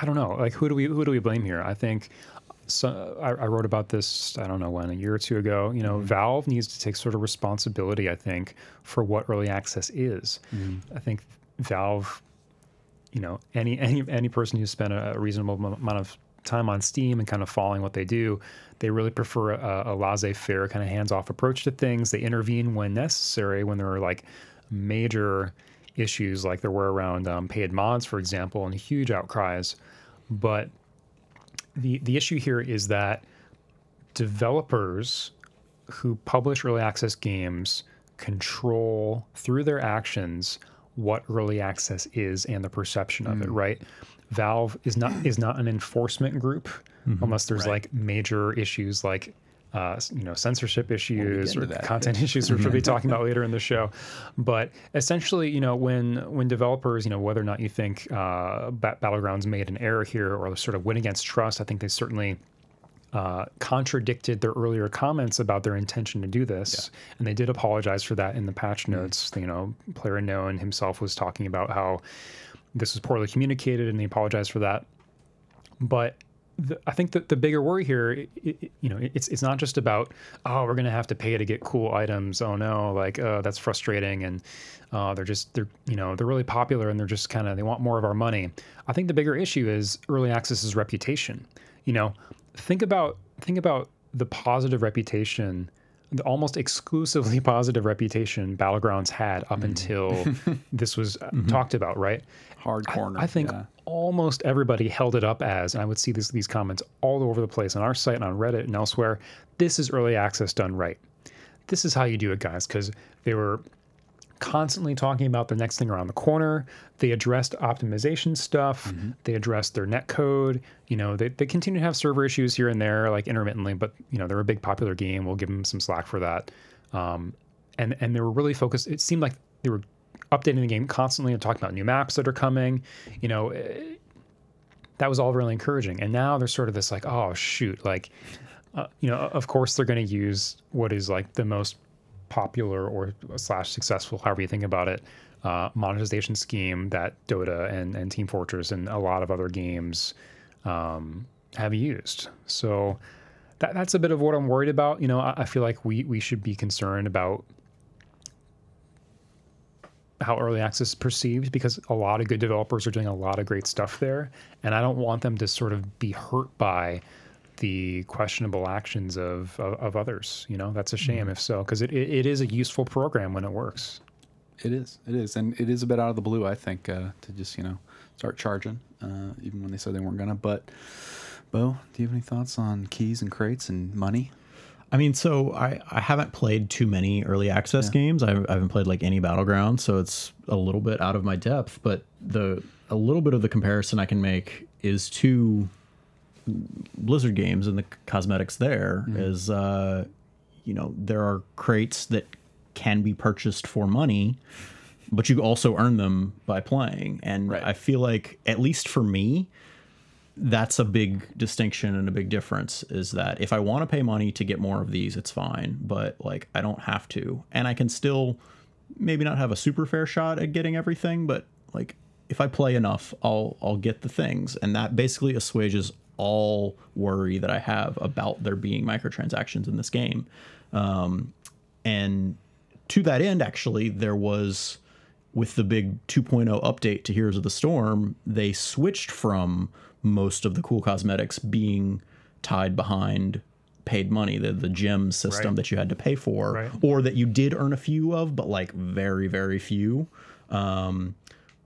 don't know, like who do we blame here? I think I wrote about this, I don't know when, a year or two ago. Valve needs to take sort of responsibility, I think, for what early access is. I think Valve, any person who's spent a reasonable amount of time on Steam and kind of following what they do, they really prefer a laissez-faire kind of hands-off approach to things. They intervene when necessary, when there are major issues like there were around paid mods, for example, and huge outcries. But the issue here is that developers who publish early access games control through their actions what early access is and the perception of it, right? Valve is not an enforcement group unless there's major issues like censorship issues or content issues, which we'll be talking about later in the show. But essentially, when developers, whether or not you think Battlegrounds made an error here or sort of went against trust, I think they certainly contradicted their earlier comments about their intention to do this. And they did apologize for that in the patch notes. Player Unknown himself was talking about how this was poorly communicated, and they apologized for that. But I think that the bigger worry here, it's not just about, we're going to have to pay to get cool items. Oh no, that's frustrating. And they're really popular and they're just they want more of our money. I think the bigger issue is early access's reputation. Think about the positive reputation, the almost exclusively positive reputation Battlegrounds had up until this was talked about, right? Hard corner. I think almost everybody held it up as, and I would see these comments all over the place on our site and on Reddit and elsewhere, this is early access done right. This is how you do it, guys, because they were constantly talking about the next thing around the corner. They addressed optimization stuff. They addressed their net code. They continue to have server issues here and there, intermittently, but they're a big popular game. We'll give them some slack for that. And they were really focused. It seemed like they were updating the game constantly and talking about new maps that are coming. That was all really encouraging. And now there's sort of this oh shoot, of course they're going to use what is the most popular or / successful, however you think about it, monetization scheme that Dota and Team Fortress and a lot of other games have used. So that's a bit of what I'm worried about. I feel like we should be concerned about how early access is perceived, because a lot of good developers are doing a lot of great stuff there, and I don't want them to sort of be hurt by the questionable actions of others. That's a shame if so, because it is a useful program when it works. It is, and it is a bit out of the blue, I think, to just start charging, even when they said they weren't gonna. But Bo, do you have any thoughts on keys and crates and money? I mean, so I haven't played too many early access games. I haven't played any Battleground, so it's a little bit out of my depth. But a little bit of the comparison I can make is to Blizzard games and the cosmetics there is, you know, there are crates that can be purchased for money, but you also earn them by playing. And Right. I feel like, at least for me, that's a big distinction and a big difference, is that if I want to pay money to get more of these, it's fine, but like I don't have to. And I can still maybe not have a super fair shot at getting everything, but like if I play enough, I'll get the things. And that basically assuages all worry that I have about there being microtransactions in this game. And to that end, actually, there was, with the big 2.0 update to Heroes of the Storm, they switched from most of the cool cosmetics being tied behind paid money, the gem system Right. that you had to pay for, Right. or that you did earn a few of, but like very, very few.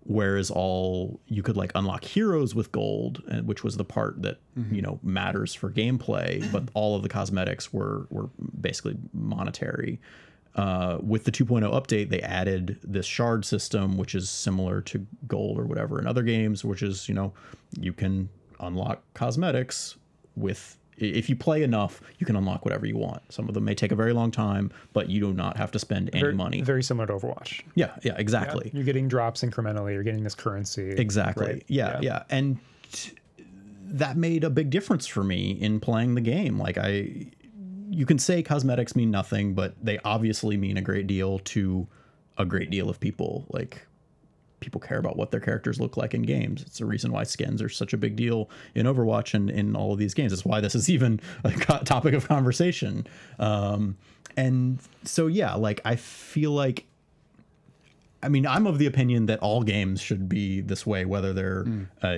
Whereas you could like unlock heroes with gold, which was the part that, you know, matters for gameplay, but all of the cosmetics were basically monetary. With the 2.0 update, they added this shard system, which is similar to gold or whatever in other games, which is, you know, you can unlock cosmetics with, if you play enough, you can unlock whatever you want. Some of them may take a very long time, but you do not have to spend any money. Very similar to Overwatch. Yeah, exactly. You're getting drops incrementally. You're getting this currency. Exactly. Right? Yeah. And that made a big difference for me in playing the game. Like you can say cosmetics mean nothing, but they obviously mean a great deal to a great deal of people. Like, people care about what their characters look like in games. It's the reason why skins are such a big deal in Overwatch and in all of these games. It's why this is even a topic of conversation. And so, yeah, like, I feel like, I mean, I'm of the opinion that all games should be this way, whether they're,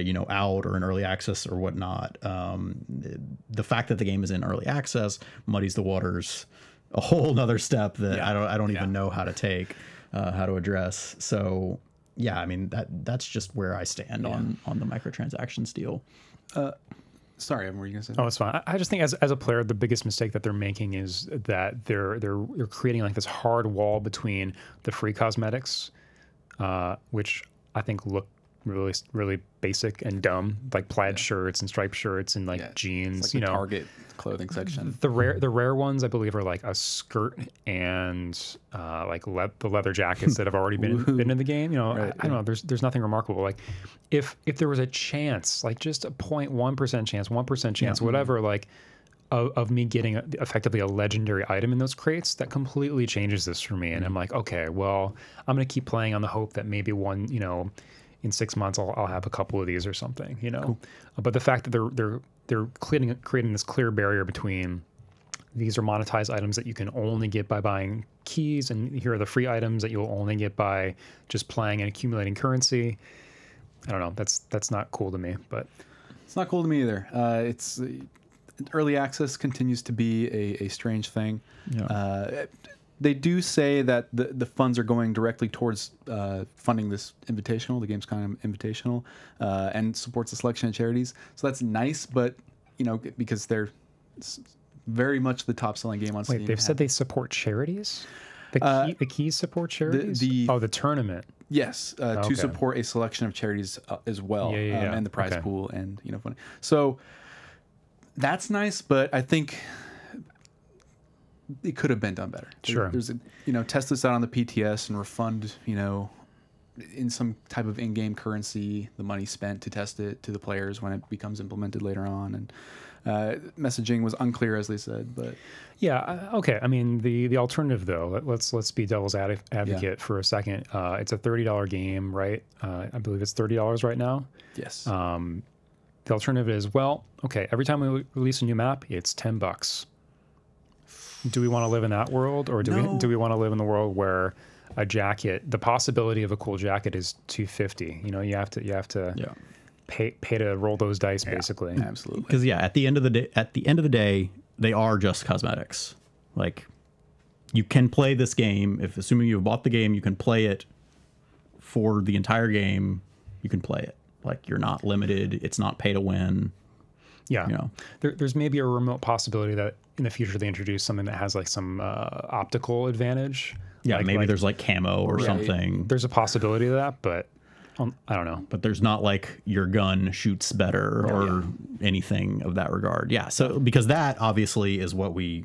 you know, out or in early access or whatnot. The fact that the game is in early access muddies the waters a whole nother step that I don't even know how to take, how to address. So, yeah, I mean, that's just where I stand on the microtransactions deal. Sorry, Evan, what were you gonna say? Oh, it's fine. I just think as a player, the biggest mistake that they're making is that they're creating like this hard wall between the free cosmetics, which I think look really, really basic and dumb, like plaid shirts and striped shirts and like jeans. It's like the Target clothing section. The rare ones, I believe, are like a skirt and like the leather jackets that have already been in the game. You know, I don't know. There's nothing remarkable. Like if there was a chance, like just a 0.1% chance, 1% chance, whatever, like of me getting effectively a legendary item in those crates, that completely changes this for me. And I'm like, okay, well, I'm gonna keep playing on the hope that maybe one, you know, in 6 months I'll have a couple of these or something, you know. Cool. But the fact that they're creating this clear barrier between these are monetized items that you can only get by buying keys, and here are the free items that you'll only get by just playing and accumulating currency. I don't know. That's not cool to me, but it's not cool to me either. It's early access continues to be a strange thing. Yeah. They do say that the funds are going directly towards funding this invitational, the Gamescom Invitational, and supports the selection of charities. So that's nice, but, you know, because they're very much the top-selling game on Steam. Wait, they've said they support charities? The keys support charities? The tournament. Yes, to support a selection of charities as well, and the prize pool, and, you know, funny. So that's nice, but I think it could have been done better. Sure. There's test this out on the PTS and refund, in some type of in-game currency, the money spent to test it to the players when it becomes implemented later on. And messaging was unclear, as they said, but okay. I mean, the alternative though, let's be devil's advocate for a second. It's a $30 game, right? I believe it's $30 right now. Yes. The alternative is, well, okay, every time we release a new map, it's $10. Do we want to live in that world, or do we want to live in the world where a jacket, the possibility of a cool jacket, is $250? You know, you have to pay to roll those dice, basically. Absolutely. Because at the end of the day, they are just cosmetics. Like, you can play this game, assuming you've bought the game, you can play it for the entire game. You can play it. Like, you're not limited. It's not pay to win. Yeah. You know, there's maybe a remote possibility that in the future they introduce something that has like some optical advantage. Yeah, maybe there's like camo or something. There's a possibility of that, but I don't know. But there's not like your gun shoots better or anything of that regard. Yeah. So because that obviously is what we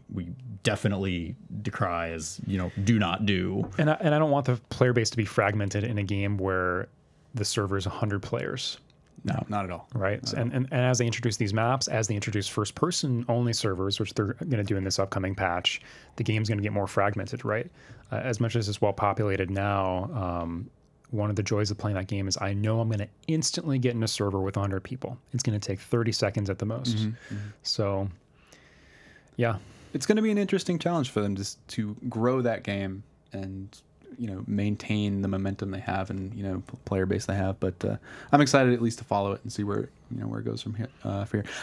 definitely decry as, do not do. And I don't want the player base to be fragmented in a game where the server is 100 players. No, not at all. Right. And as they introduce these maps, as they introduce first person only servers, which they're going to do in this upcoming patch, the game's going to get more fragmented, right? As much as it's well populated now, one of the joys of playing that game is I know I'm going to instantly get in a server with 100 people. It's going to take 30 seconds at the most. So, yeah. It's going to be an interesting challenge for them to grow that game and maintain the momentum they have and player base they have. But I'm excited at least to follow it and see where where it goes from here.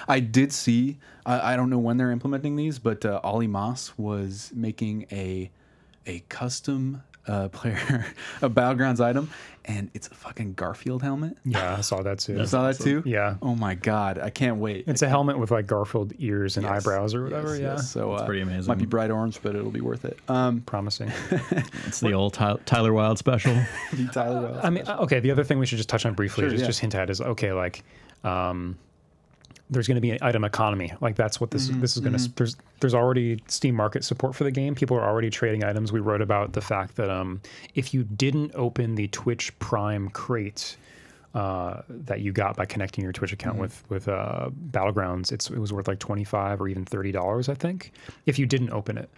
I did see I don't know when they're implementing these, but Ollie Moss was making a custom player a Battlegrounds item, and it's a fucking Garfield helmet. Yeah, I saw that too. You saw that too? Yeah. Oh my god, I can't wait. It's a helmet with like Garfield ears and eyebrows or whatever. Yes. So it's pretty amazing. Might be bright orange, but it'll be worth it. Promising. It's the old Tyler Wilde special. Tyler Wilde I mean, okay. The other thing we should just touch on briefly, Sure, just hint at, is okay. Like, there's going to be an item economy. Like that's what this is going to. There's already Steam Market support for the game. People are already trading items. We wrote about the fact that if you didn't open the Twitch Prime crate that you got by connecting your Twitch account with Battlegrounds, it was worth like $25 or even $30, I think. If you didn't open it,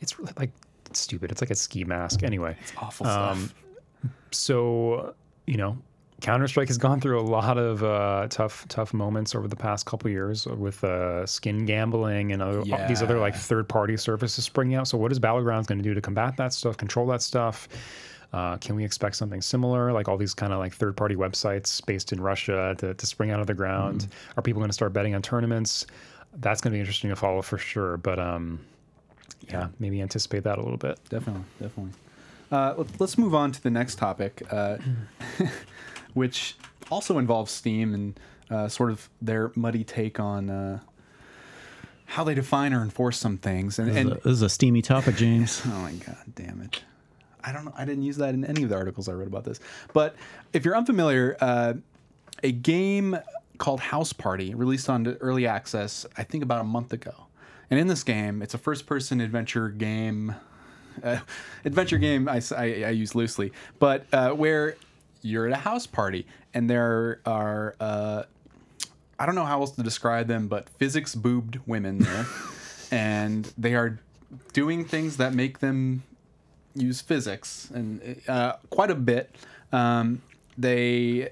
it's really like stupid. It's like a ski mask. Anyway, It's awful stuff. So Counter-Strike has gone through a lot of tough moments over the past couple of years with skin gambling and these other like third-party services springing out. So what is Battlegrounds going to do to combat that stuff, control that stuff? Can we expect something similar, like all these kind of like third-party websites based in Russia to spring out of the ground? Are people going to start betting on tournaments? That's going to be interesting to follow for sure. But maybe anticipate that a little bit. Definitely. Let's move on to the next topic. Which also involves Steam and sort of their muddy take on how they define or enforce some things. And This is a steamy topic, James. oh my god, damn it! I don't know. I didn't use that in any of the articles I read about this. But if you're unfamiliar, a game called House Party released on early access, I think about a month ago. And in this game, it's a first-person adventure game. Adventure game I use loosely, but where you're at a house party and there are I don't know how else to describe them, but physics boobed women there, and they are doing things that make them use physics and quite a bit. They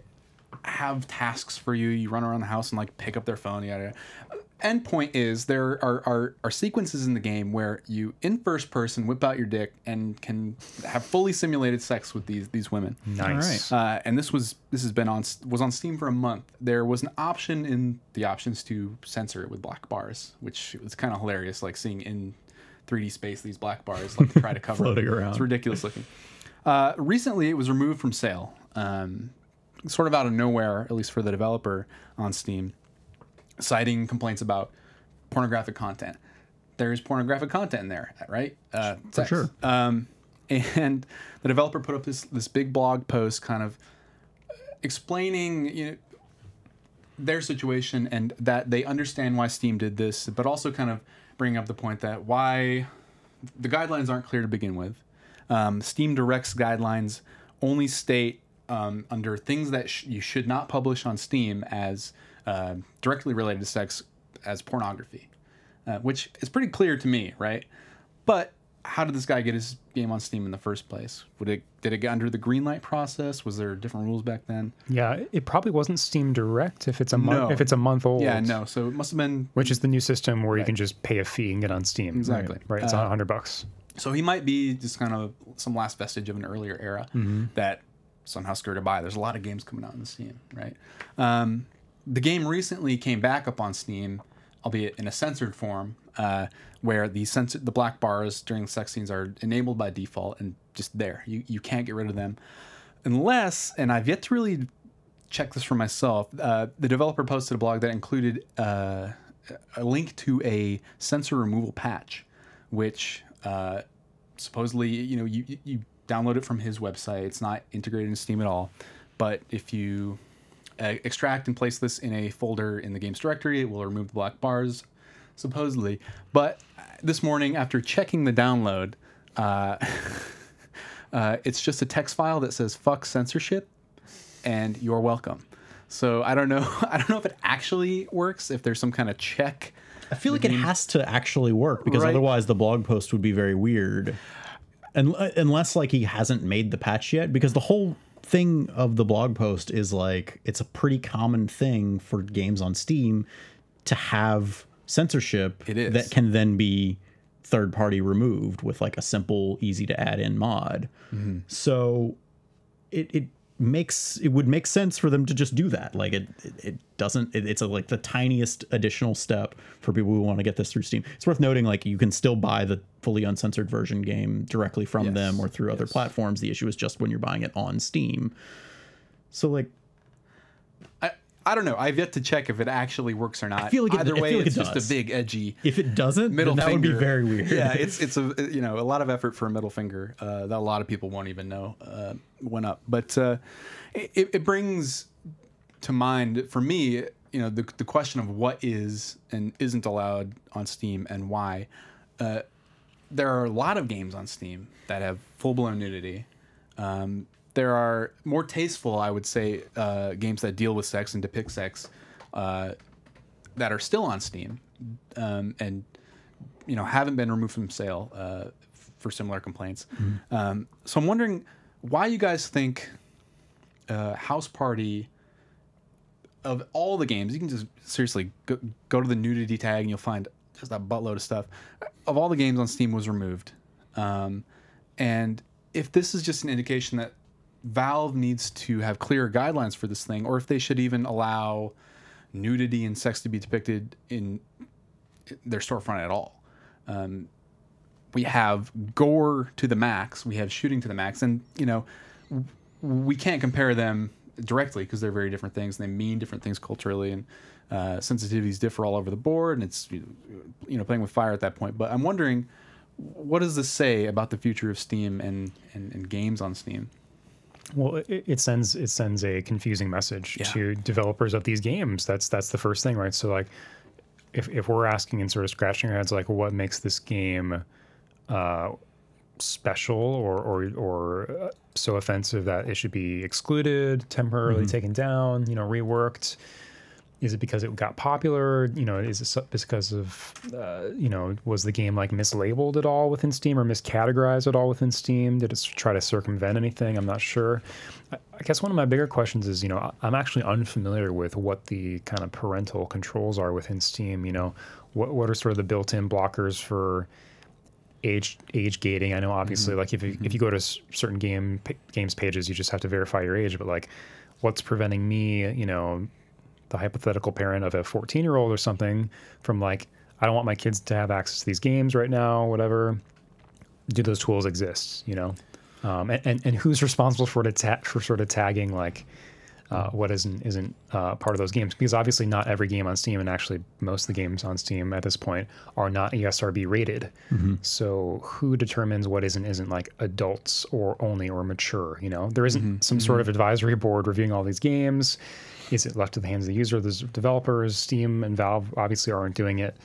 have tasks for you. You run around the house and like pick up their phone. Yada. End point is there are sequences in the game where you in first person whip out your dick and can have fully simulated sex with these women. Nice. And this was on Steam for a month. There was an option in the options to censor it with black bars, which was kind of hilarious, like seeing in 3D space these black bars like try to cover floating around. It's ridiculous looking. Recently, it was removed from sale, sort of out of nowhere, at least for the developer on Steam, citing complaints about pornographic content. There's pornographic content in there, right? For sure. And the developer put up this big blog post kind of explaining their situation and that they understand why Steam did this, but also kind of bringing up the point that why the guidelines aren't clear to begin with. Steam Direct's guidelines only state under things that you should not publish on Steam as directly related to sex as pornography, which is pretty clear to me, right? But how did this guy get his game on Steam in the first place? Did it get under the green light process? Was there different rules back then? Yeah, it probably wasn't Steam Direct if it's a month. If it's a month old. Yeah, no. So it must have been. Which is the new system where you can just pay a fee and get on Steam. Exactly. Right. It's $100. So he might be just kind of some last vestige of an earlier era that somehow skirted by. There's a lot of games coming out on Steam, right? The game recently came back up on Steam, albeit in a censored form, where the black bars during sex scenes are enabled by default and just there. You can't get rid of them unless, and I've yet to really check this for myself, the developer posted a blog that included a link to a censor removal patch, which supposedly you download it from his website. It's not integrated in Steam at all. But if you extract and place this in a folder in the game's directory, it will remove the black bars, supposedly. But this morning, after checking the download, it's just a text file that says "fuck censorship" and "you're welcome." So I don't know. I don't know if it actually works. If there's some kind of check. I feel like it has to actually work, because Right. otherwise the blog post would be very weird. And unless like he hasn't made the patch yet, because the whole thing of the blog post is like, it's a pretty common thing for games on Steam to have censorship It is. that can then be third party removed with like a simple, easy to add in mod. So it would make sense for them to just do that. Like it doesn't, it's like the tiniest additional step for people who want to get this through Steam. It's worth noting, like, you can still buy the fully uncensored version game directly from Yes. them or through other platforms. The issue is just when you're buying it on Steam. So like, I don't know. I've yet to check if it actually works or not. I feel like Either way, it it's just does. a big edgy If it doesn't, middle then that finger. would be very weird. Yeah, it's a a lot of effort for a middle finger that a lot of people won't even know went up. But it brings to mind for me, the question of what is and isn't allowed on Steam and why. There are a lot of games on Steam that have full-blown nudity. There are more tasteful, I would say, games that deal with sex and depict sex that are still on Steam and haven't been removed from sale for similar complaints. So I'm wondering why you guys think House Party, of all the games, you can just seriously go to the nudity tag and you'll find just a buttload of stuff. Of all the games on Steam was removed. And if this is just an indication that Valve needs to have clearer guidelines for this thing, or if they should even allow nudity and sex to be depicted in their storefront at all. We have gore to the max, we have shooting to the max, and we can't compare them directly because they're very different things and they mean different things culturally, and sensitivities differ all over the board, and it's playing with fire at that point. But I'm wondering, what does this say about the future of Steam and games on Steam? Well, it sends a confusing message to developers of these games. That's the first thing, right? So like, if we're asking and sort of scratching our heads, like, what makes this game special or so offensive that it should be excluded, temporarily taken down, reworked? Is it because it got popular? Is it because of, was the game like mislabeled at all within Steam or miscategorized at all within Steam? Did it try to circumvent anything? I'm not sure. I guess one of my bigger questions is, I'm actually unfamiliar with what the kind of parental controls are within Steam. What are sort of the built-in blockers for age gating? I know obviously like if you go to certain games pages, you just have to verify your age, but like what's preventing me, the hypothetical parent of a 14-year-old or something, from like, I don't want my kids to have access to these games right now, whatever. Do those tools exist, and who's responsible for sort of tagging like what isn't part of those games? Because obviously not every game on Steam, and actually most of the games on Steam at this point are not ESRB rated. So who determines what isn't like adults or only or mature? There isn't some sort of advisory board reviewing all these games. Is it left to the hands of the user, the developers? Steam and Valve obviously aren't doing it.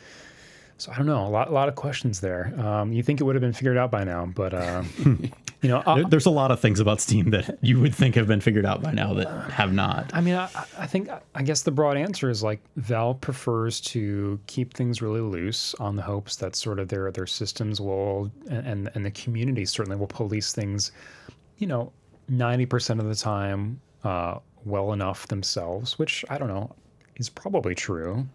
So I don't know, a lot of questions there. You think it would have been figured out by now, but there's a lot of things about Steam that you would think have been figured out by now that have not. I mean, I guess the broad answer is like Valve prefers to keep things really loose on the hopes that sort of their systems will and the community certainly will police things, 90% of the time well enough themselves, which I don't know is probably true.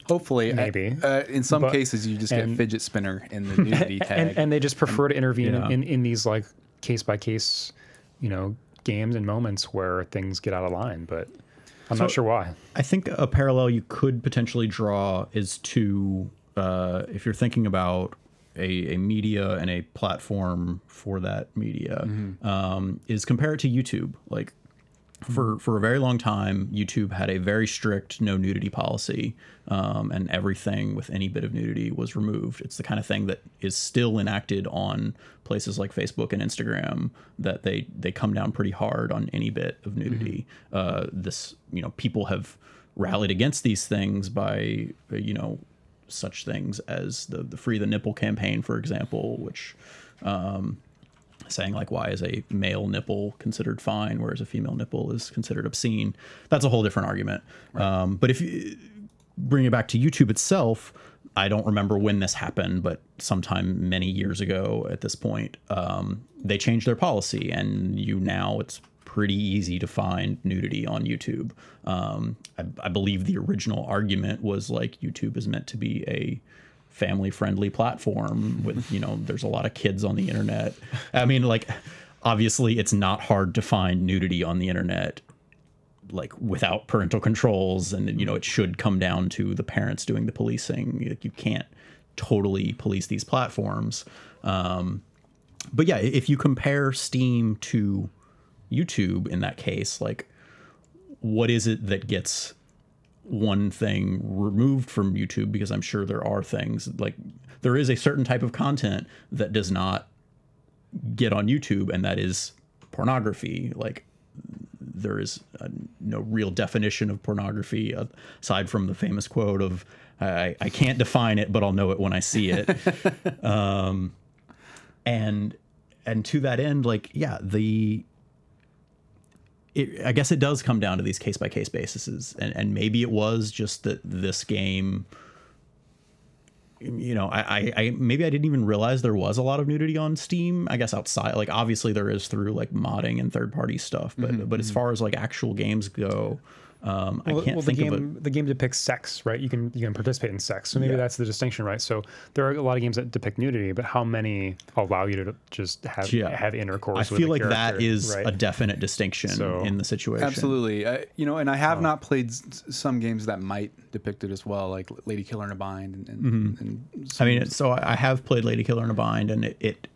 Hopefully, maybe. In some cases, you just get fidget spinner in the nudity tag, and they just prefer to intervene in these like case by case, games and moments where things get out of line. But I'm not sure why. I think a parallel you could potentially draw is to if you're thinking about a media and a platform for that media, is compare it to YouTube. Like For a very long time, YouTube had a very strict no nudity policy, and everything with any bit of nudity was removed. It's the kind of thing that is still enacted on places like Facebook and Instagram, that they come down pretty hard on any bit of nudity. People have rallied against these things by, such things as the Free the Nipple campaign, for example, which saying like, why is a male nipple considered fine, whereas a female nipple is considered obscene? That's a whole different argument. Right. But if you bring it back to YouTube itself, I don't remember when this happened, but sometime many years ago at this point, they changed their policy, and now it's pretty easy to find nudity on YouTube. I believe the original argument was like, YouTube is meant to be a family-friendly platform with, there's a lot of kids on the internet. I mean, like, obviously it's not hard to find nudity on the internet, like, without parental controls, and it should come down to the parents doing the policing. Like, you can't totally police these platforms. But yeah, if you compare Steam to YouTube in that case, like, what is it that gets one thing removed from YouTube? Because I'm sure there are things, like, there is a certain type of content that does not get on YouTube, and that is pornography. Like, there is no real definition of pornography aside from the famous quote of, I can't define it, but I'll know it when I see it. And to that end, like, yeah, I guess it does come down to these case-by-case bases, and maybe it was just that this game, maybe I didn't even realize there was a lot of nudity on Steam. I guess outside, like, obviously there is through like modding and third-party stuff, but as far as like actual games go, I can't think of it. The game depicts sex, right? You can participate in sex, so maybe that's the distinction, right? So there are a lot of games that depict nudity, but how many allow you to just have intercourse? I feel like that is a definite distinction in the situation. Absolutely, and I have not played some games that might depict it as well, like Lady Killer in a Bind. And I mean, so I have played Lady Killer in a Bind, and it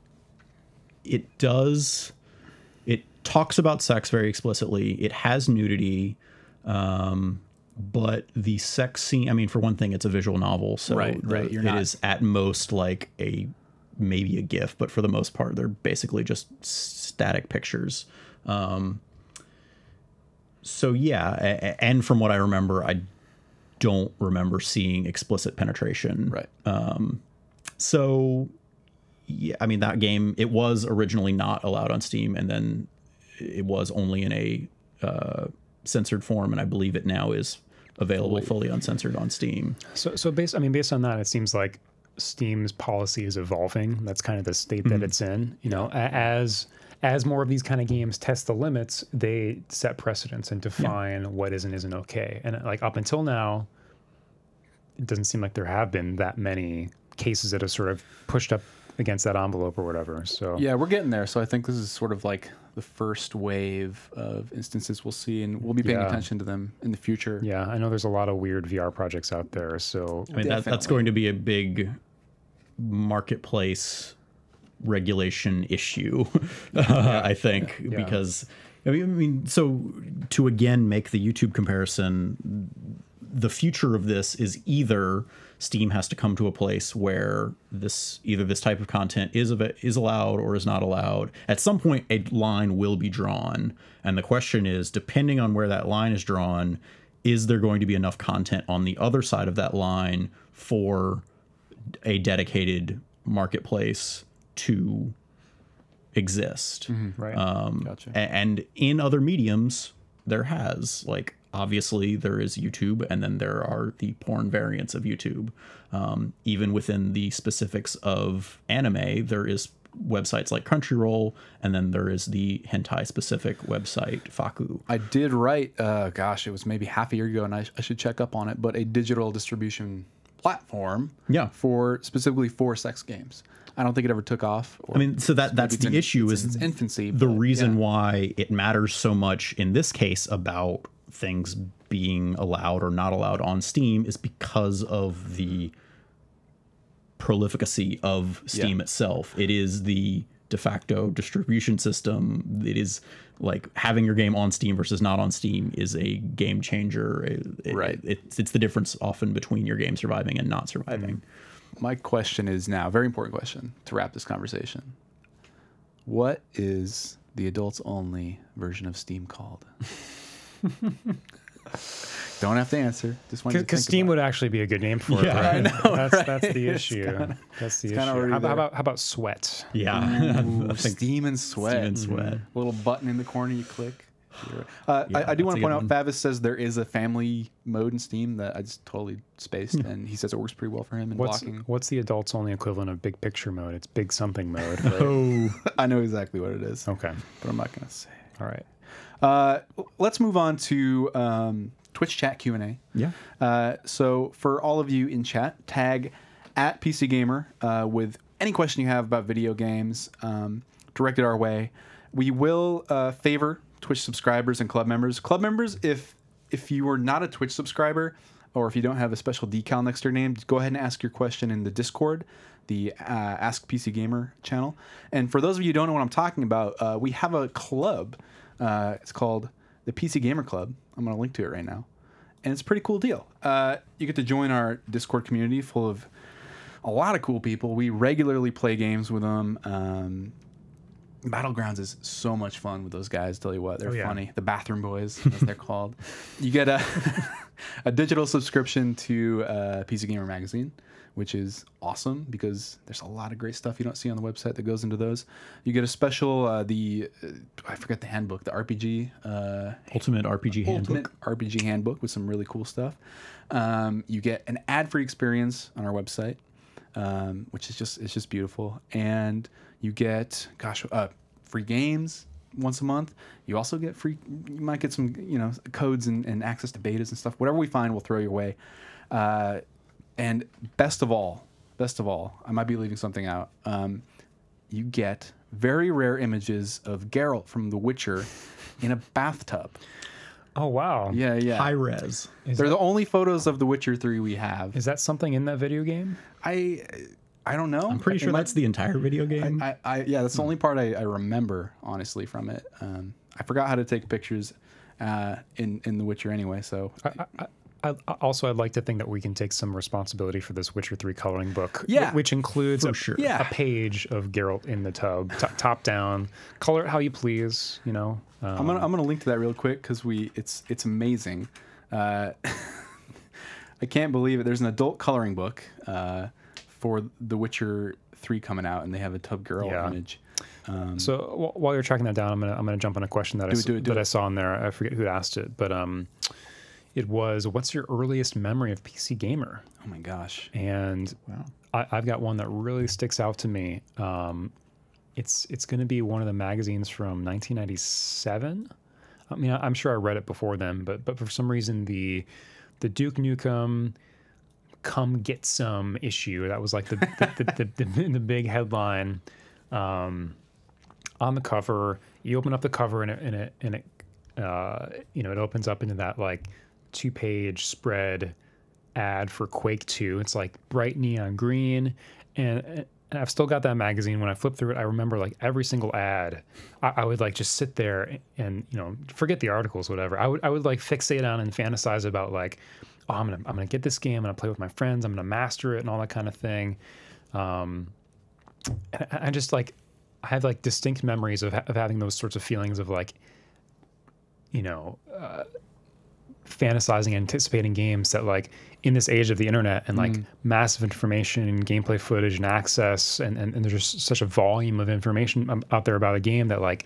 talks about sex very explicitly. It has nudity. But the sex scene, I mean, for one thing, it's a visual novel, so it is at most like maybe a GIF, but for the most part, they're basically just static pictures. So yeah, and from what I remember, I don't remember seeing explicit penetration. Right. So yeah, I mean, that game, it was originally not allowed on Steam, and then it was only in a censored form, and I believe it now is available fully uncensored on Steam. So based on that, it seems like Steam's policy is evolving. That's kind of the state that it's in. As more of these kind of games test the limits, they set precedents and define what is and isn't okay. And like up until now, it doesn't seem like there have been that many cases that have sort of pushed up against that envelope or whatever. So yeah, we're getting there. So I think this is sort of like the first wave of instances we'll see, and we'll be paying attention to them in the future. Yeah, I know there's a lot of weird VR projects out there. So I mean, that's going to be a big marketplace regulation issue, I think, because I mean, so to again make the YouTube comparison, the future of this is either Steam has to come to a place where either this type of content is allowed or is not allowed. At some point, a line will be drawn, and the question is, depending on where that line is drawn, is there going to be enough content on the other side of that line for a dedicated marketplace to exist? Right. Gotcha. And in other mediums, there has, like, obviously there is YouTube, and then there are the porn variants of YouTube. Even within the specifics of anime, there is websites like Crunchyroll, and then there is the hentai specific website Faku. I did write, it was maybe half a year ago, and I should check up on it, but a digital distribution platform specifically for sex games. I don't think it ever took off. I mean, so that's the issue, is its infancy. The reason why it matters so much in this case about things being allowed or not allowed on Steam is because of the prolificacy of Steam itself. It is the de facto distribution system. It is like having your game on Steam versus not on Steam is a game changer. Right. It's the difference often between your game surviving and not surviving. My question is now, very important question to wrap this conversation. What is the adults only version of Steam called? Don't have to answer. Just want Because Steam would actually be a good name for it. Yeah, Right? I know, That's the issue. That's the issue. How about Sweat? Yeah. Ooh, Steam and Sweat. Steam and Sweat. A little button in the corner you click. I do want to point out, Favis says there is a family mode in Steam that I just totally spaced, and he says it works pretty well for him in blocking. What's the adults only equivalent of big picture mode? It's big something mode. Right? Oh, I know exactly what it is. Okay. But I'm not going to say. All right. Let's move on to Twitch chat Q&A. yeah. So for all of you in chat, tag at PC Gamer with any question you have about video games directed our way. We will favor Twitch subscribers and club members. Club members, if you are not a Twitch subscriber or if you don't have a special decal next to your name, go ahead and ask your question in the Discord, the Ask PC Gamer channel. And for those of you who don't know what I'm talking about, we have a club. It's called the PC Gamer Club. I'm going to link to it right now. And it's a pretty cool deal. You get to join our Discord community full of a lot of cool people. We regularly play games with them. Battlegrounds is so much fun with those guys. Tell you what, they're funny. The Bathroom Boys, as they're called. You get a digital subscription to PC Gamer Magazine, which is awesome because there's a lot of great stuff you don't see on the website that goes into those. You get a special, I forget the handbook, the RPG. Ultimate RPG handbook. RPG handbook with some really cool stuff. You get an ad-free experience on our website, which is just beautiful. And you get, free games once a month. You also get you might get some, codes and access to betas and stuff. Whatever we find, we'll throw your way. And best of all, I might be leaving something out. You get very rare images of Geralt from The Witcher in a bathtub. Oh, wow. Yeah. High res. They're the only photos of The Witcher 3 we have. Is that something in that video game? I don't know. I'm pretty sure that's the entire video game. That's the only part I remember, honestly, from it. I forgot how to take pictures in The Witcher anyway, so... I'd like to think that we can take some responsibility for this Witcher 3 coloring book, Yeah, which includes a page of Geralt in the tub, top down. Color it how you please, I'm gonna link to that real quick because it's amazing. I can't believe it. There's an adult coloring book for The Witcher 3 coming out, and they have a tub Geralt image. So while you're tracking that down, I'm gonna jump on a question that I saw in there. I forget who asked it, but it was, what's your earliest memory of PC Gamer? Oh my gosh. And I've got one that really sticks out to me. It's going to be one of the magazines from 1997. I mean, I'm sure I read it before then, but for some reason the Duke Nukem Come Get Some issue, that was like the big headline on the cover. You open up the cover and it it opens up into that like 2-page spread ad for Quake 2. It's like bright neon green, and I've still got that magazine. When I flip through it, I remember like every single ad. I would like just sit there and forget the articles, whatever. I would like fixate on and fantasize about like, oh, I'm gonna get this game. I'm gonna play with my friends. I'm gonna master it and all that kind of thing. And I just like, I have like distinct memories of having those sorts of feelings of like, fantasizing, anticipating games that like in this age of the internet and like massive information and gameplay footage and access and there's just such a volume of information out there about a game that like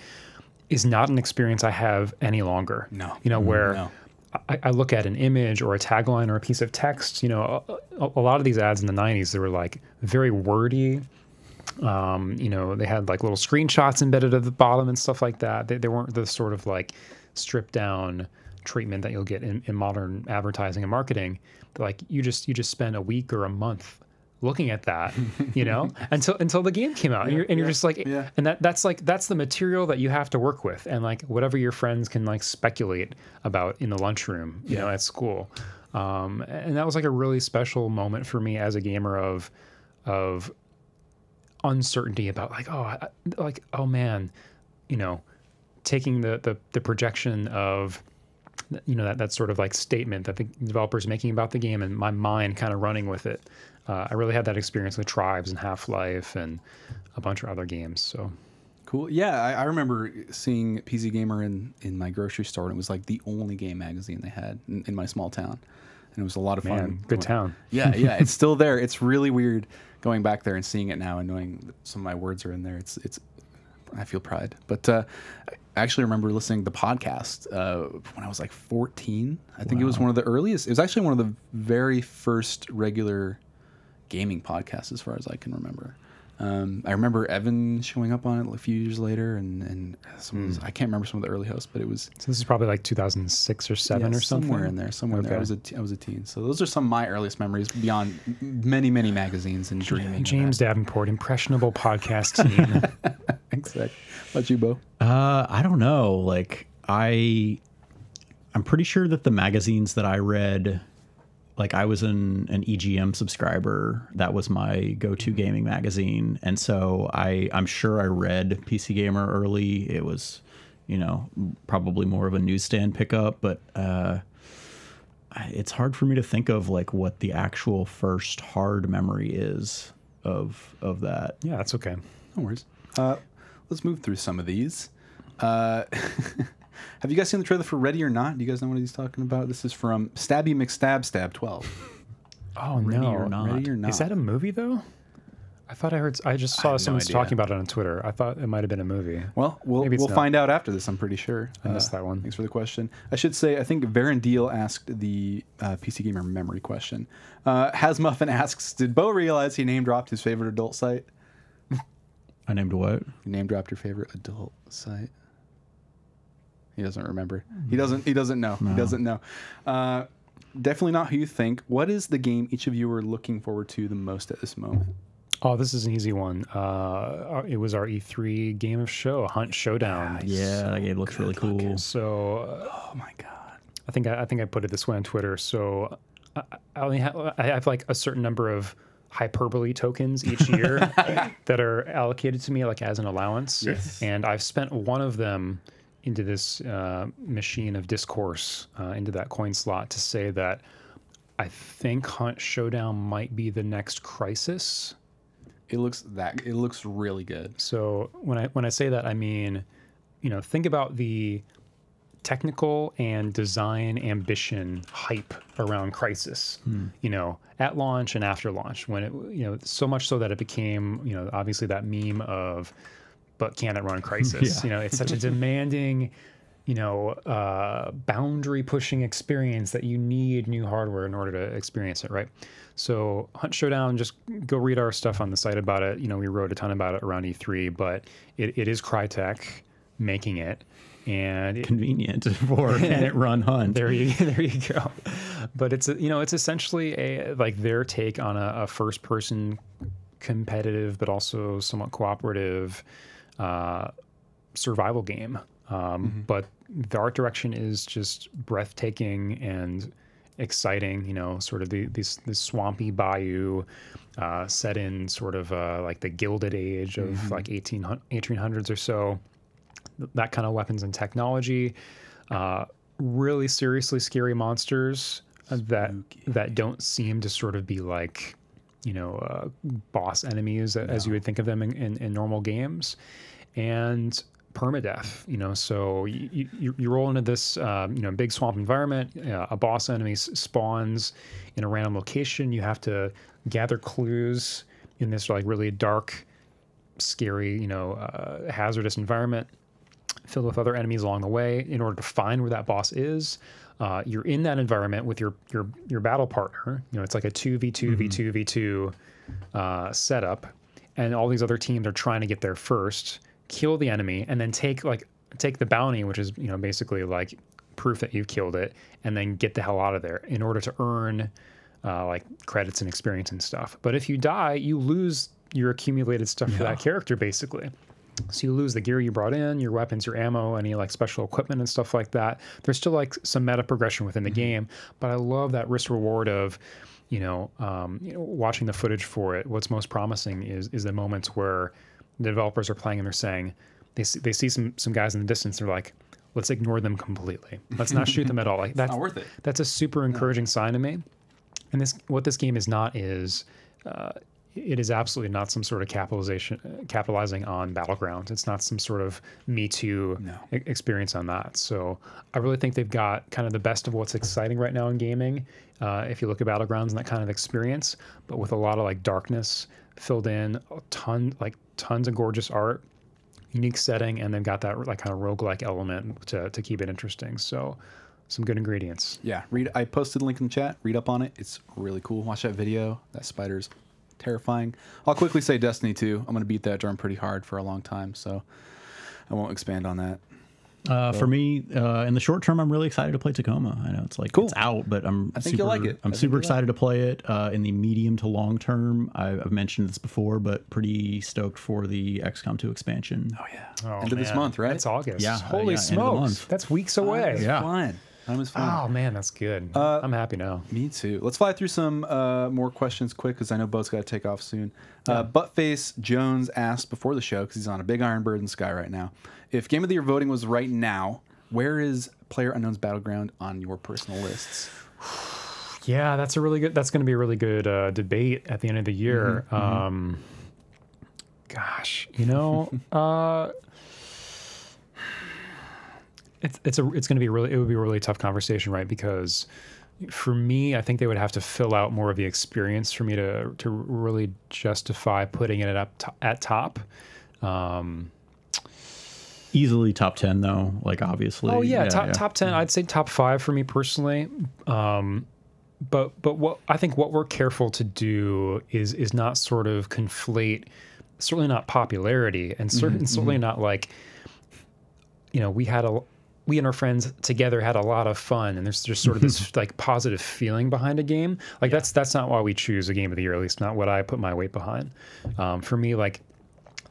is not an experience I have any longer. I look at an image or a tagline or a piece of text, a lot of these ads in the 90s, they were like very wordy. They had like little screenshots embedded at the bottom and stuff like that. They weren't the sort of like stripped down treatment that you'll get in modern advertising and marketing. But like you just spend a week or a month looking at that, until the game came out, and you're just like, and that's the material that you have to work with, and like whatever your friends can like speculate about in the lunchroom, at school, and that was like a really special moment for me as a gamer of uncertainty about like, oh man, taking the projection of, you know, that sort of like statement that the developer's making about the game, and my mind kind of running with it. I really had that experience with Tribes and Half-Life and a bunch of other games. So cool. Yeah, I remember seeing PC Gamer in my grocery store, and it was like the only game magazine they had in my small town. And it was a lot of fun. Man, good town. Yeah, it's still there. It's really weird going back there and seeing it now and knowing that some of my words are in there. It's I feel pride. But I actually remember listening to the podcast when I was like 14. I think it was one of the earliest. It was actually one of the very first regular gaming podcasts as far as I can remember. I remember Evan showing up on it a few years later, and I can't remember some of the early hosts, but it was. So this is probably like 2006 or 7 or something. Somewhere in there. I was a teen. So those are some of my earliest memories beyond many magazines and dreaming. James Davenport, impressionable podcast team. Exactly. How about you, Bo? I don't know. Like I'm pretty sure that the magazines that I read, like I was an EGM subscriber. That was my go-to gaming magazine. And so I'm sure I read PC Gamer early. It was, you know, probably more of a newsstand pickup, but it's hard for me to think of like what the actual first hard memory is of that. Yeah, that's okay. No worries. Let's move through some of these. Have you guys seen the trailer for Ready or Not? Do you guys know what he's talking about? This is from Stabby McStab 12. Oh, Ready no. or Not. Ready or Not. Is that a movie, though? I just saw someone talking about it on Twitter. I thought it might have been a movie. Well, we'll find out after this, I'm pretty sure. I missed that one. Thanks for the question. I should say, I think Varen Deal asked the PC Gamer memory question. Hasmuffin asks, did Bo realize he name-dropped his favorite adult site? I named what? You name-dropped your favorite adult site? He doesn't remember. He doesn't know. No. He doesn't know. Definitely not who you think. What is the game each of you are looking forward to the most at this moment? Oh, this is an easy one. It was our E3 game of show, Hunt Showdown. Yeah, that game looks really cool. So, oh my god, I think I put it this way on Twitter. So, I have like a certain number of hyperbole tokens each year that are allocated to me like as an allowance. Yes. And I've spent one of them into this machine of discourse, into that coin slot, to say that I think Hunt Showdown might be the next Crisis. It looks really good. So when I say that, I mean, you know, think about the technical and design ambition hype around Crisis, you know, at launch and after launch, when it, you know, so much so that it became, you know, obviously that meme of, but can it run Crisis? Yeah. You know, it's such a demanding, you know, boundary pushing experience that you need new hardware in order to experience it, right? So Hunt Showdown, just go read our stuff on the site about it. You know, we wrote a ton about it around E3, but it is Crytek making it. And convenient for can it run Hunt. There you go. But it's essentially like their take on a first person competitive but also somewhat cooperative survival game. But the art direction is just breathtaking and exciting. You know, sort of this swampy bayou set in sort of like the Gilded Age of like 1800s or so. That kind of weapons and technology, really seriously scary monsters that don't seem to sort of be like, you know, boss enemies as you would think of them in normal games, and permadeath. You know, so you roll into this you know, big swamp environment. A boss enemy spawns in a random location. You have to gather clues in this like really dark, scary, you know, hazardous environment, filled with other enemies along the way, in order to find where that boss is. You're in that environment with your battle partner. You know, it's like a 2v2 setup, and all these other teams are trying to get there first, kill the enemy, and then take the bounty, which is, you know, basically like proof that you've killed it, and then get the hell out of there in order to earn like credits and experience and stuff. But if you die, you lose your accumulated stuff for that character, basically. So you lose the gear you brought in, your weapons, your ammo, any like special equipment and stuff like that. There's still like some meta progression within the game, but I love that risk reward of, you know, watching the footage for it. What's most promising is the moments where the developers are playing and they're saying, they see some guys in the distance. They're like, let's ignore them completely. Let's not shoot them at all. Like that's not worth it. That's a super encouraging sign to me. And what this game is not is. It is absolutely not some sort of capitalizing on Battlegrounds. It's not some sort of Me Too experience on that. So I really think they've got kind of the best of what's exciting right now in gaming. If you look at Battlegrounds and that kind of experience, but with a lot of like darkness filled in, tons of gorgeous art, unique setting, and they've got that like kind of roguelike element to keep it interesting. So some good ingredients. Yeah, I posted a link in the chat. Read up on it. It's really cool. Watch that video. That spider's terrifying. I'll quickly say Destiny 2. I'm going to beat that drum pretty hard for a long time, so I won't expand on that. For me, in the short term, I'm really excited to play Tacoma. I know it's like it's out, but I think you'll like it. I'm super excited to play it. In the medium to long term, I've mentioned this before, but pretty stoked for the XCOM 2 expansion. Oh yeah, end of this month, right? It's August. Yeah, holy smokes, that's weeks away. Yeah, fine. Oh man, that's good. I'm happy now. Me too. Let's fly through some more questions quick because I know Bo's got to take off soon. Buttface Jones asked before the show, because he's on a big Iron Bird in the sky right now, if Game of the Year voting was right now, where is PlayerUnknown's Battleground on your personal lists? Yeah, that's going to be a really good debate at the end of the year. Gosh, It's going to be it would be a really tough conversation, right? Because for me, I think they would have to fill out more of the experience for me to really justify putting it at top. Easily top 10 though, like obviously. Oh yeah, top 10. I'd say top 5 for me personally. But what we're careful to do is not sort of conflate, certainly not popularity, and certainly not like, we and our friends together had a lot of fun, and there's just sort of this like positive feeling behind a game. Like that's not why we choose a game of the year, at least not what I put my weight behind. For me, like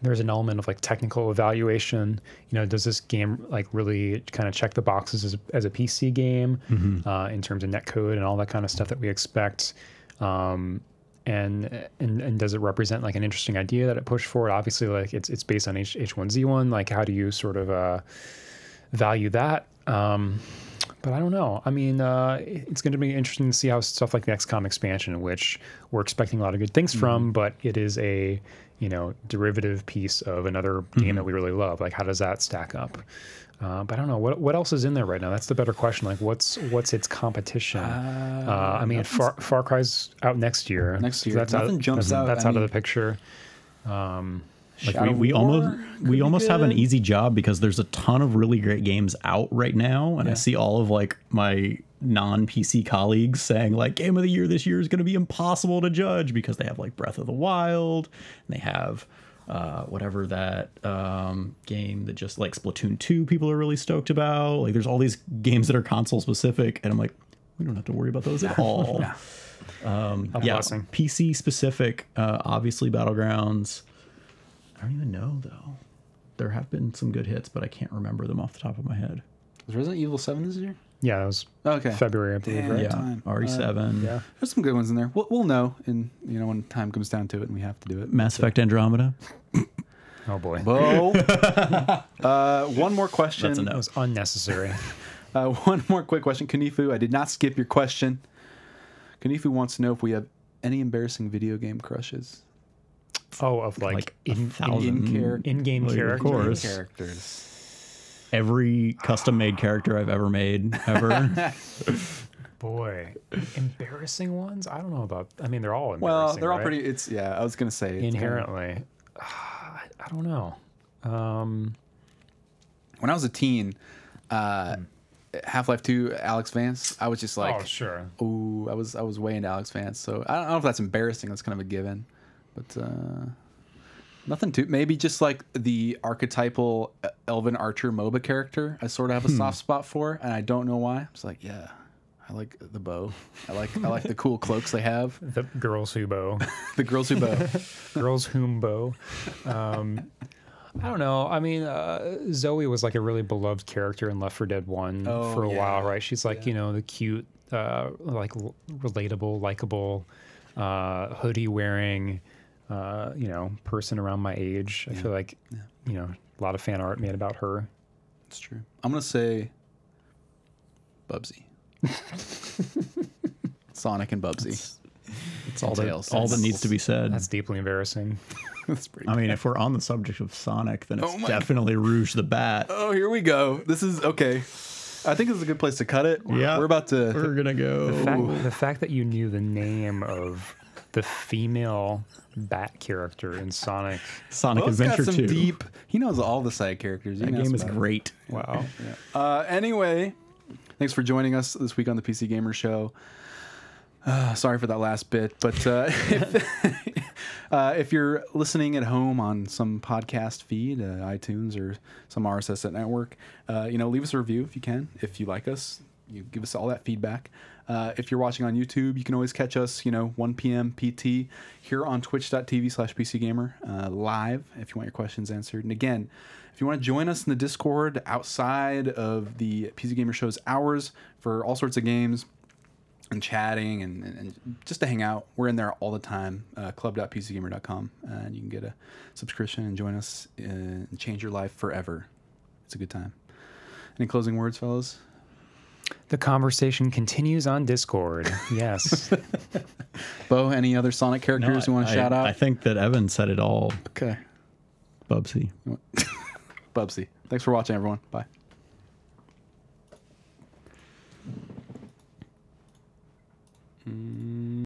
there's an element of like technical evaluation. Does this game like really kind of check the boxes as a PC game in terms of netcode and all that kind of stuff that we expect? And does it represent like an interesting idea that it pushed forward? Obviously, like it's based on H1Z1. Like how do you sort of value that? But I don't know. I mean, it's going to be interesting to see how stuff like the XCOM expansion, which we're expecting a lot of good things from, but it is a derivative piece of another game that we really love. Like how does that stack up? But I don't know what else is in there right now. That's the better question. Like what's its competition? I mean, Far Cry's out next year. Nothing jumps out. That's out of the picture. Like we almost have an easy job because there's a ton of really great games out right now, and I see all of like my non-PC colleagues saying like Game of the Year this year is going to be impossible to judge because they have like Breath of the Wild, and they have whatever that game that just like Splatoon 2 people are really stoked about. Like there's all these games that are console specific, and I'm like, we don't have to worry about those at all. PC specific, obviously Battlegrounds. I don't even know though. There have been some good hits, but I can't remember them off the top of my head. Was Resident Evil 7 this year? Yeah, that was February, I believe. Right? Yeah, RE7. Yeah, there's some good ones in there. We'll know, and when time comes down to it, and we have to do it. Mass Effect Andromeda. Oh boy. Whoa. One more question. That's that was unnecessary. One more quick question, Kanifu. I did not skip your question. Kanifu wants to know if we have any embarrassing video game crushes. Oh, of like in-game characters. Of course. Every custom-made character I've ever made, ever. Boy, embarrassing ones? I don't know about. I mean, they're all embarrassing. Well, they're all right? pretty. I was gonna say inherently. I don't know. When I was a teen, Half-Life 2, Alex Vance, I was just like, oh sure. Ooh, I was way into Alex Vance. So I don't know if that's embarrassing. That's kind of a given, but. Nothing too. Maybe just like the archetypal Elven Archer MOBA character, I sort of have a soft spot for, and I don't know why. It's like, yeah, I like the bow. I like the cool cloaks they have. The girls who bow. The girls who bow. Girls whom bow. I don't know. I mean, Zoe was like a really beloved character in Left 4 Dead 1 for a while, right? She's like, the cute, like relatable, likable, hoodie wearing. Person around my age. I feel like, A lot of fan art made about her. It's true. I'm gonna say Bubsy. Sonic and Bubsy. It's all that needs to be said. That's deeply embarrassing. That's pretty. I mean, if we're on the subject of Sonic, then it's definitely Rouge the Bat. Oh, here we go. This is okay. I think this is a good place to cut it. Yeah, we're about to. We're gonna go. The fact that you knew the name of the female bat character in Sonic. Sonic Bo's Adventure got some 2. deep. He knows all the side characters. That game is great. Wow. Anyway, thanks for joining us this week on the PC Gamer Show. Sorry for that last bit, but if you're listening at home on some podcast feed, iTunes or some RSS network, leave us a review if you can. If you like us, you give us all that feedback. If you're watching on YouTube, you can always catch us, 1 p.m. PT here on twitch.tv/PCGamer live if you want your questions answered. And again, if you want to join us in the Discord outside of the PC Gamer Show's hours for all sorts of games and chatting and just to hang out, we're in there all the time. Club.pcgamer.com, and you can get a subscription and join us and change your life forever. It's a good time. Any closing words, fellas? The conversation continues on Discord. Yes. Bo, any other Sonic characters you want to shout out? I think that Evan said it all. Okay. Bubsy. Bubsy. Thanks for watching, everyone. Bye.